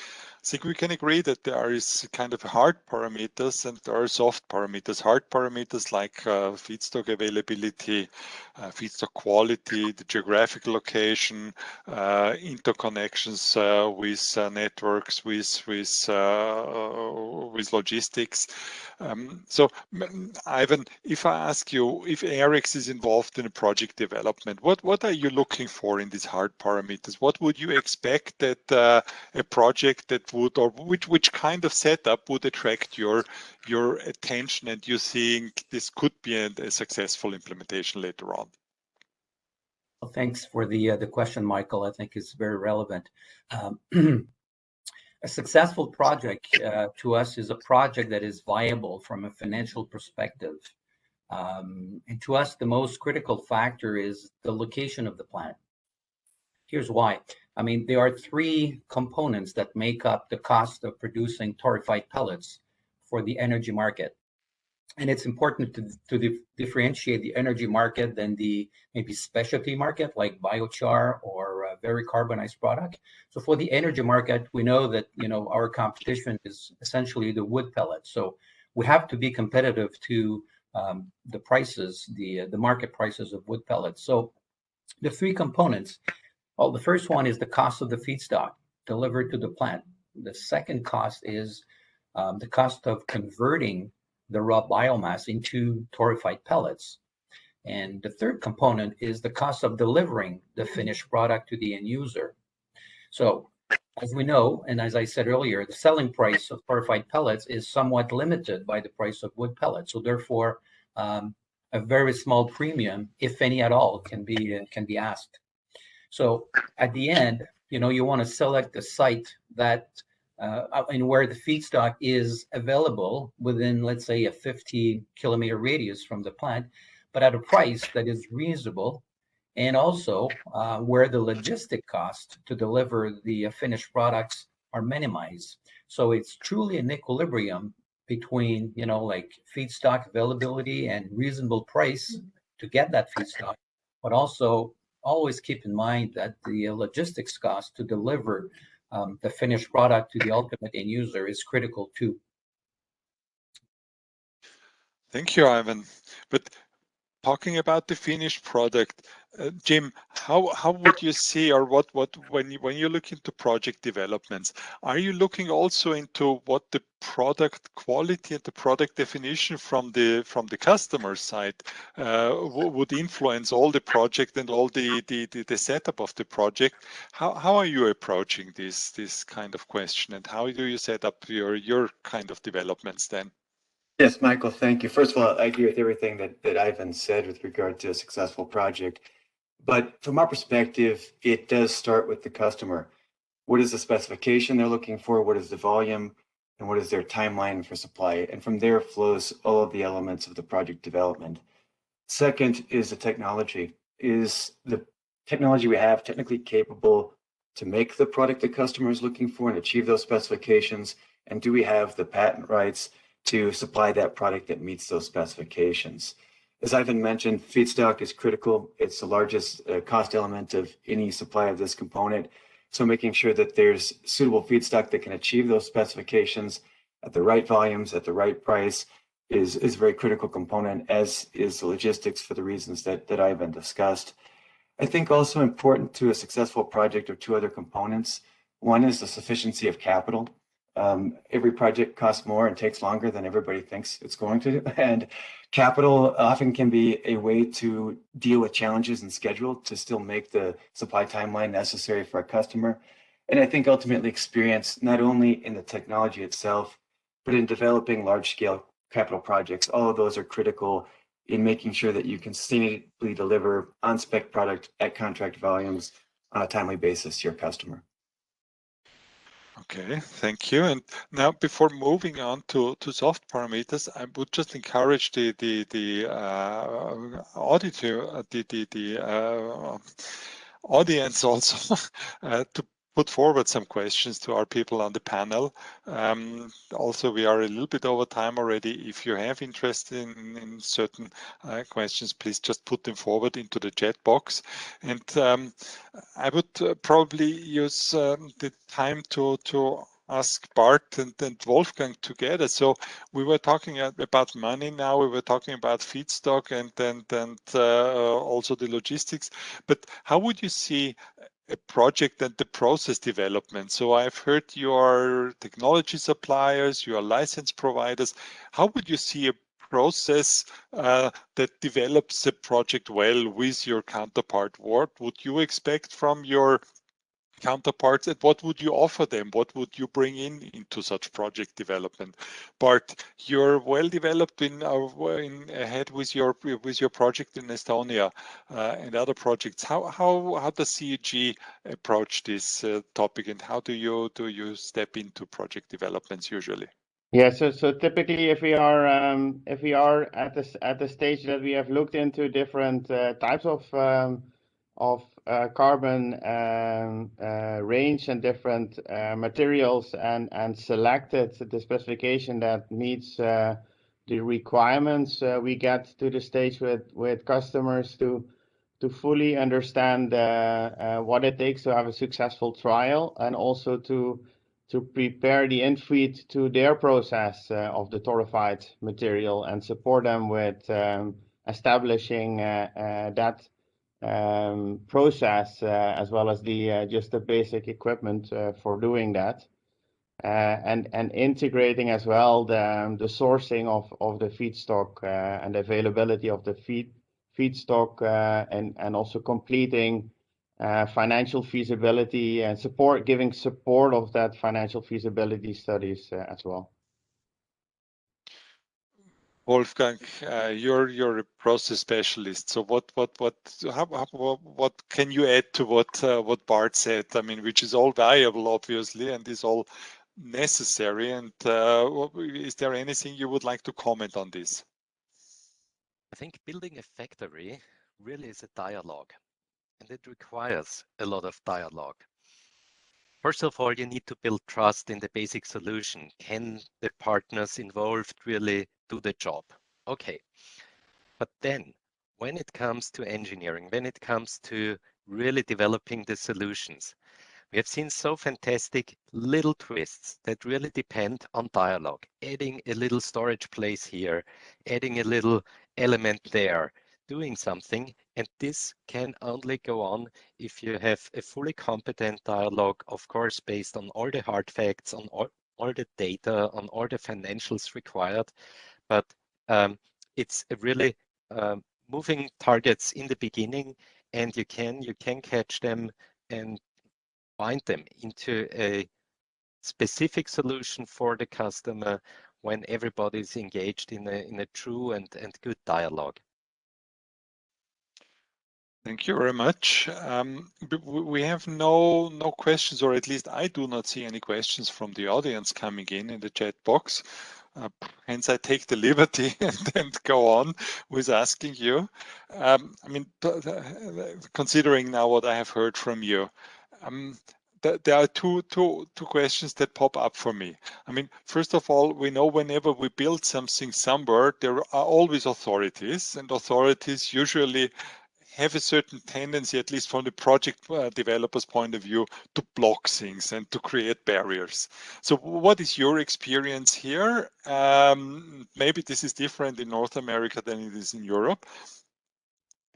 I think we can agree that there is kind of hard parameters and there are soft parameters. Hard parameters like feedstock availability, feedstock quality, the geographical location, interconnections with networks, with logistics. So, Ivan, if I ask you if Arex is involved in a project development, what are you looking for in these hard parameters? What would you expect that a project that would, or which kind of setup would attract your attention and you think this could be a successful implementation later on? thanks for the question, Michael. I think is very relevant. A successful project to us is a project that is viable from a financial perspective. And to us, the most critical factor is the location of the plant. Here's why. I mean, there are three components that make up the cost of producing torrefied pellets for the energy market. And it's important to differentiate the energy market than the maybe specialty market like biochar or a very carbonized product. So for the energy market, we know that our competition is essentially the wood pellet. So we have to be competitive to the prices, the market prices of wood pellets. So the three components. Well, the first one is the cost of the feedstock delivered to the plant. The second cost is the cost of converting the raw biomass into torrefied pellets. And the third component is the cost of delivering the finished product to the end user. So as we know, and as I said earlier, the selling price of torrefied pellets is somewhat limited by the price of wood pellets. So therefore, a very small premium, if any at all, can be asked. So at the end, you want to select the site that and where the feedstock is available within, let's say, a 50-kilometer radius from the plant, but at a price that is reasonable, and also where the logistic cost to deliver the finished products are minimized. So it's truly an equilibrium between, like feedstock availability and reasonable price to get that feedstock, but also always keep in mind that the logistics cost to deliver the finished product to the ultimate end user is critical too. Thank you, Ivan. But talking about the finished product, Jim, how would you see, or what when you look into project developments, are you looking also into what the product quality and the product definition from the customer side would influence all the project and all the setup of the project? How are you approaching this kind of question, and how do you set up your kind of developments then? Yes, Michael, thank you. First of all, I agree with everything that Ivan said with regard to a successful project. But from our perspective, it does start with the customer. What is the specification they're looking for? What is the volume? And what is their timeline for supply? And from there flows all of the elements of the project development. Second is the technology. Is the technology we have technically capable to make the product the customer is looking for and achieve those specifications? And do we have the patent rights to supply that product that meets those specifications? As Ivan mentioned, feedstock is critical. It's the largest cost element of any supply of this component. So making sure that there's suitable feedstock that can achieve those specifications at the right volumes, at the right price is a very critical component, as is the logistics for the reasons that Ivan discussed. I think also important to a successful project are two other components. One is the sufficiency of capital. Every project costs more and takes longer than everybody thinks it's going to. And capital often can be a way to deal with challenges in schedule to still make the supply timeline necessary for a customer. And I think ultimately experience, not only in the technology itself, but in developing large-scale capital projects. All of those are critical in making sure that you can sustainably deliver on-spec product at contract volumes on a timely basis to your customer. Okay, thank you. And now, before moving on to soft parameters, I would just encourage the auditor, the audience also to put forward some questions to our people on the panel. Also, we are a little bit over time already. If you have interest in certain questions, please just put them forward into the chat box. And I would probably use the time to ask Bart and Wolfgang together. So we were talking about money now, we were talking about feedstock and also the logistics, but how would you see a project and the process development? So I've heard your technology suppliers, your license providers. How would you see a process that develops a project well with your counterpart? What would you expect from your counterparts, and what would you offer them? What would you bring into such project development? Bart, you're well developed in ahead with your project in Estonia and other projects. How does CEG approach this topic, and how do you step into project developments usually? Yeah, so typically, if we are at the stage that we have looked into different types of carbon range and different materials and selected the specification that meets the requirements, we get to the stage with customers to fully understand what it takes to have a successful trial, and also to prepare the in-feed to their process of the torrefied material, and support them with establishing that process, as well as just the basic equipment for doing that, and integrating as well the sourcing of the feedstock and the availability of the feedstock, and also completing financial feasibility and giving support of that financial feasibility studies as well. Wolfgang, you're a process specialist. So what can you add to what Bart said? I mean, which is all valuable, obviously, and is all necessary. And is there anything you would like to comment on this? I think building a factory really is a dialogue, and it requires a lot of dialogue. First of all, you need to build trust in the basic solution. Can the partners involved really do the job? Okay. But then when it comes to engineering, when it comes to really developing the solutions, we have seen so fantastic little twists that really depend on dialogue, adding a little storage place here, adding a little element there, doing something. And this can only go on if you have a fully competent dialogue, of course, based on all the hard facts, on all the data, on all the financials required. But it's a really moving targets in the beginning, and you can catch them and bind them into a specific solution for the customer when everybody is engaged in a true and good dialogue. Thank you very much. We have no questions, or at least I do not see any questions from the audience coming in the chat box. Hence, I take the liberty and go on with asking you. I mean, considering now what I have heard from you, there are two questions that pop up for me. I mean, first of all, we know whenever we build something somewhere, there are always authorities, and authorities usually have a certain tendency, at least from the project developer's point of view, to block things and to create barriers. So what is your experience here? Maybe this is different in North America than it is in Europe.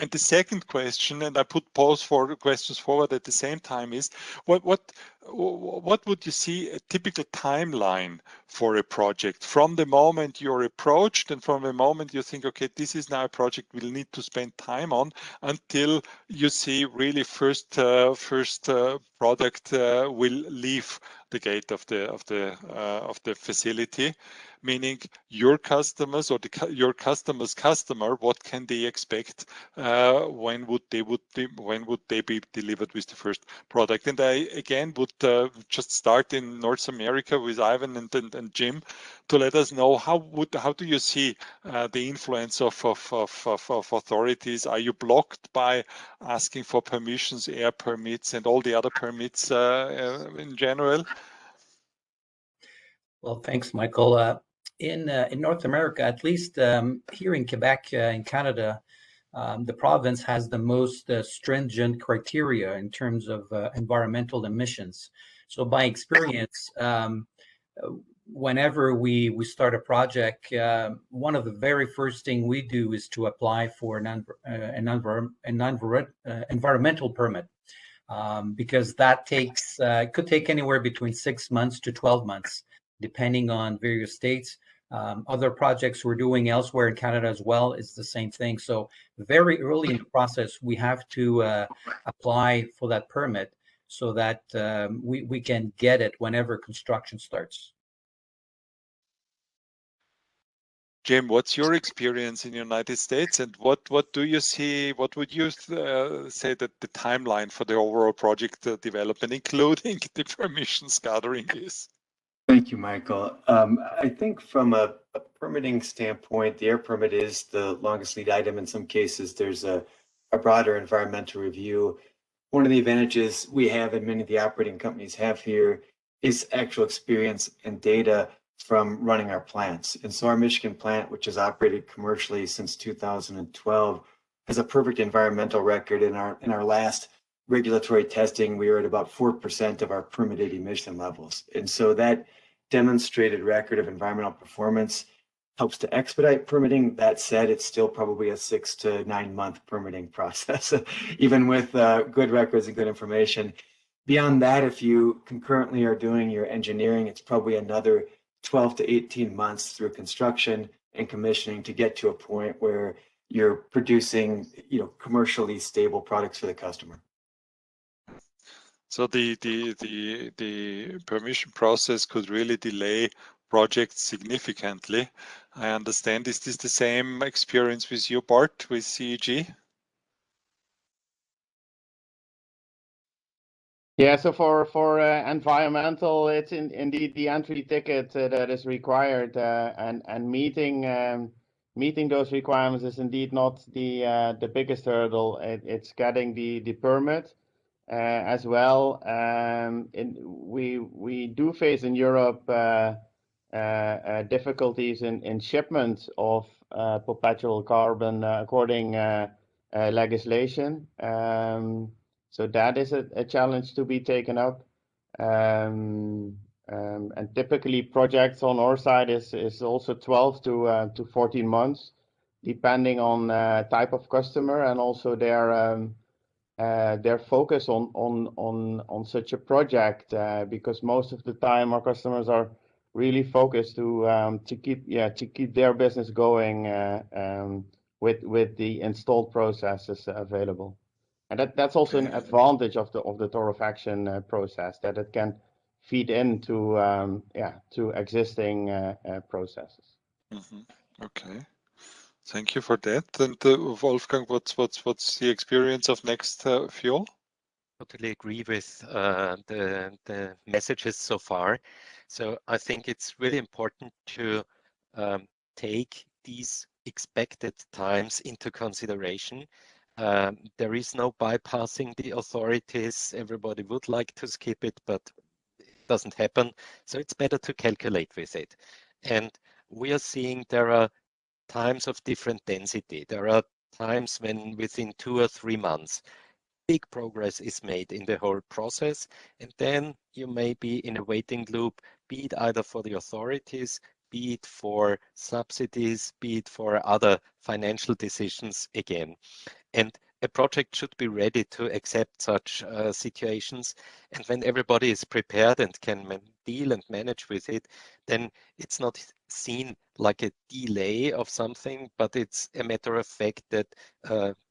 And the second question, and I put both for questions forward at the same time, is what would you see a typical timeline for a project from the moment you're approached and from the moment you think, okay, this is now a project we'll need to spend time on, until you see really first product will leave the gate of the facility, meaning your customers or your customer's customer, what can they expect? When would they be delivered with the first product? And I again would just start in North America with Ivan and Jim to let us know how do you see the influence of authorities? Are you blocked by asking for permissions, air permits, and all the other permits in general? Well, thanks, Michael. In North America, at least here in Quebec, in Canada, the province has the most stringent criteria in terms of environmental emissions. So by experience, whenever we start a project, one of the very first thing we do is to apply for an environmental permit, because that could take anywhere between 6 months to 12 months, depending on various states. Other projects we're doing elsewhere in Canada as well is the same thing. So very early in the process, we have to apply for that permit. so that we can get it whenever construction starts. Jim, what's your experience in the United States, and what do you see? What would you say that the timeline for the overall project development, including the permissions gathering, is? Thank you, Michael. I think from a permitting standpoint, the air permit is the longest lead item. In some cases, there's a broader environmental review. One of the advantages we have, and many of the operating companies have here, is actual experience and data from running our plants. And so our Michigan plant, which has operated commercially since 2012, has a perfect environmental record. In our last regulatory testing, we were at about 4% of our permitted emission levels. And so that demonstrated record of environmental performance helps to expedite permitting. That said, it's still probably a 6 to 9 month permitting process, even with good records and good information. Beyond that, if you concurrently are doing your engineering, it's probably another 12 to 18 months through construction and commissioning to get to a point where you're producing, commercially stable products for the customer. So the permission process could really delay projects significantly. I understand. Is this the same experience with you, Bart, with CEG? Yeah, so for environmental, it's indeed the entry ticket that is required, and meeting those requirements is indeed not the biggest hurdle. It's getting the permit as well. We do face in Europe difficulties in shipment of perpetual carbon according legislation. So that is a challenge to be taken up. And typically projects on our side is also 12 to 14 months, depending on type of customer and also their focus on such a project, because most of the time our customers are really focused to keep their business going with the installed processes available. And that's also an advantage of the Torrefaction process, that it can feed into to existing processes. Mm-hmm. Okay, thank you for that. And Wolfgang, what's the experience of Next Fuel? Totally agree with the messages so far. So I think it's really important to take these expected times into consideration. There is no bypassing the authorities. Everybody would like to skip it, but it doesn't happen. So it's better to calculate with it. And we are seeing there are times of different density. There are times when within 2 or 3 months, big progress is made in the whole process. And then you may be in a waiting loop, be it either for the authorities, be it for subsidies, be it for other financial decisions again. And a project should be ready to accept such situations. And when everybody is prepared and can deal and manage with it, then it's not seen like a delay of something, but it's a matter of fact that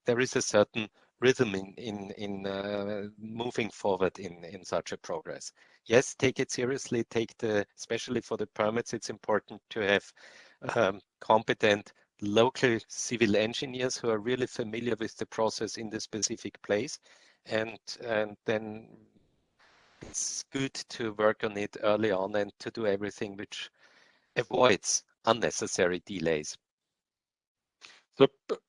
there is a certain rhythm in moving forward in such a progress. Yes, take it seriously. Especially for the permits, it's important to have competent local civil engineers who are really familiar with the process in the specific place, and then it's good to work on it early on and to do everything which avoids unnecessary delays. So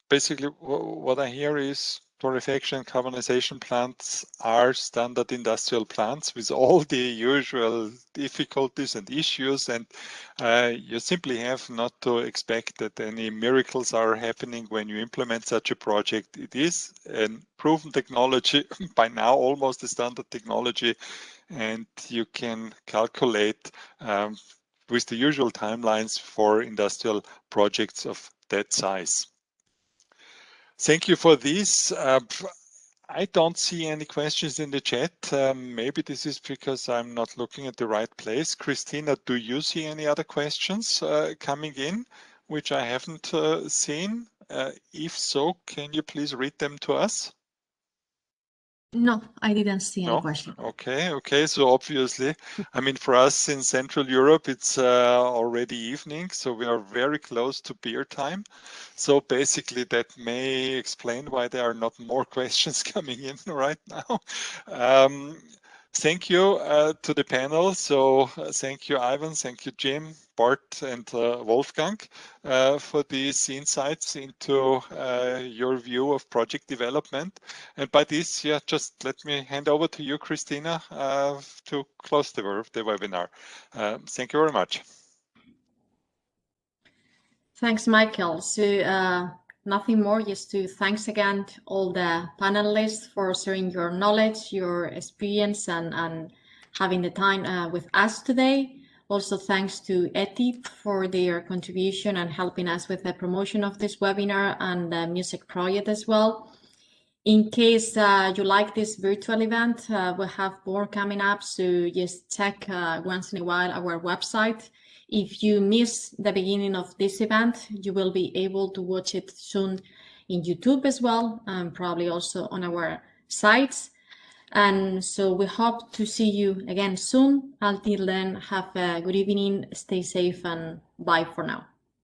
basically what I hear is torrefaction and carbonization plants are standard industrial plants with all the usual difficulties and issues, and you simply have not to expect that any miracles are happening when you implement such a project. It is a proven technology, by now almost a standard technology, and you can calculate with the usual timelines for industrial projects of that size. Thank you for this. I don't see any questions in the chat. Maybe this is because I'm not looking at the right place. Christina, do you see any other questions coming in, which I haven't seen? If so, can you please read them to us? No, I didn't see any No? question. Okay. So obviously, I mean, for us in Central Europe, it's already evening, so we are very close to beer time. So basically, that may explain why there are not more questions coming in right now. Thank you to the panel. So thank you, Ivan. Thank you, Jim, Bart, and Wolfgang for these insights into your view of project development. And by this, yeah, just let me hand over to you, Christina, to close the webinar. Thank you very much. Thanks, Michael. So nothing more, just to thanks again to all the panelists for sharing your knowledge, your experience, and having the time with us today. Also, thanks to ETIP for their contribution and helping us with the promotion of this webinar and the music project as well. In case you like this virtual event, we have more coming up, so just check once in a while our website. If you miss the beginning of this event, you will be able to watch it soon in YouTube as well, and probably also on our sites. And so we hope to see you again soon. Until then, have a good evening, stay safe, and bye for now.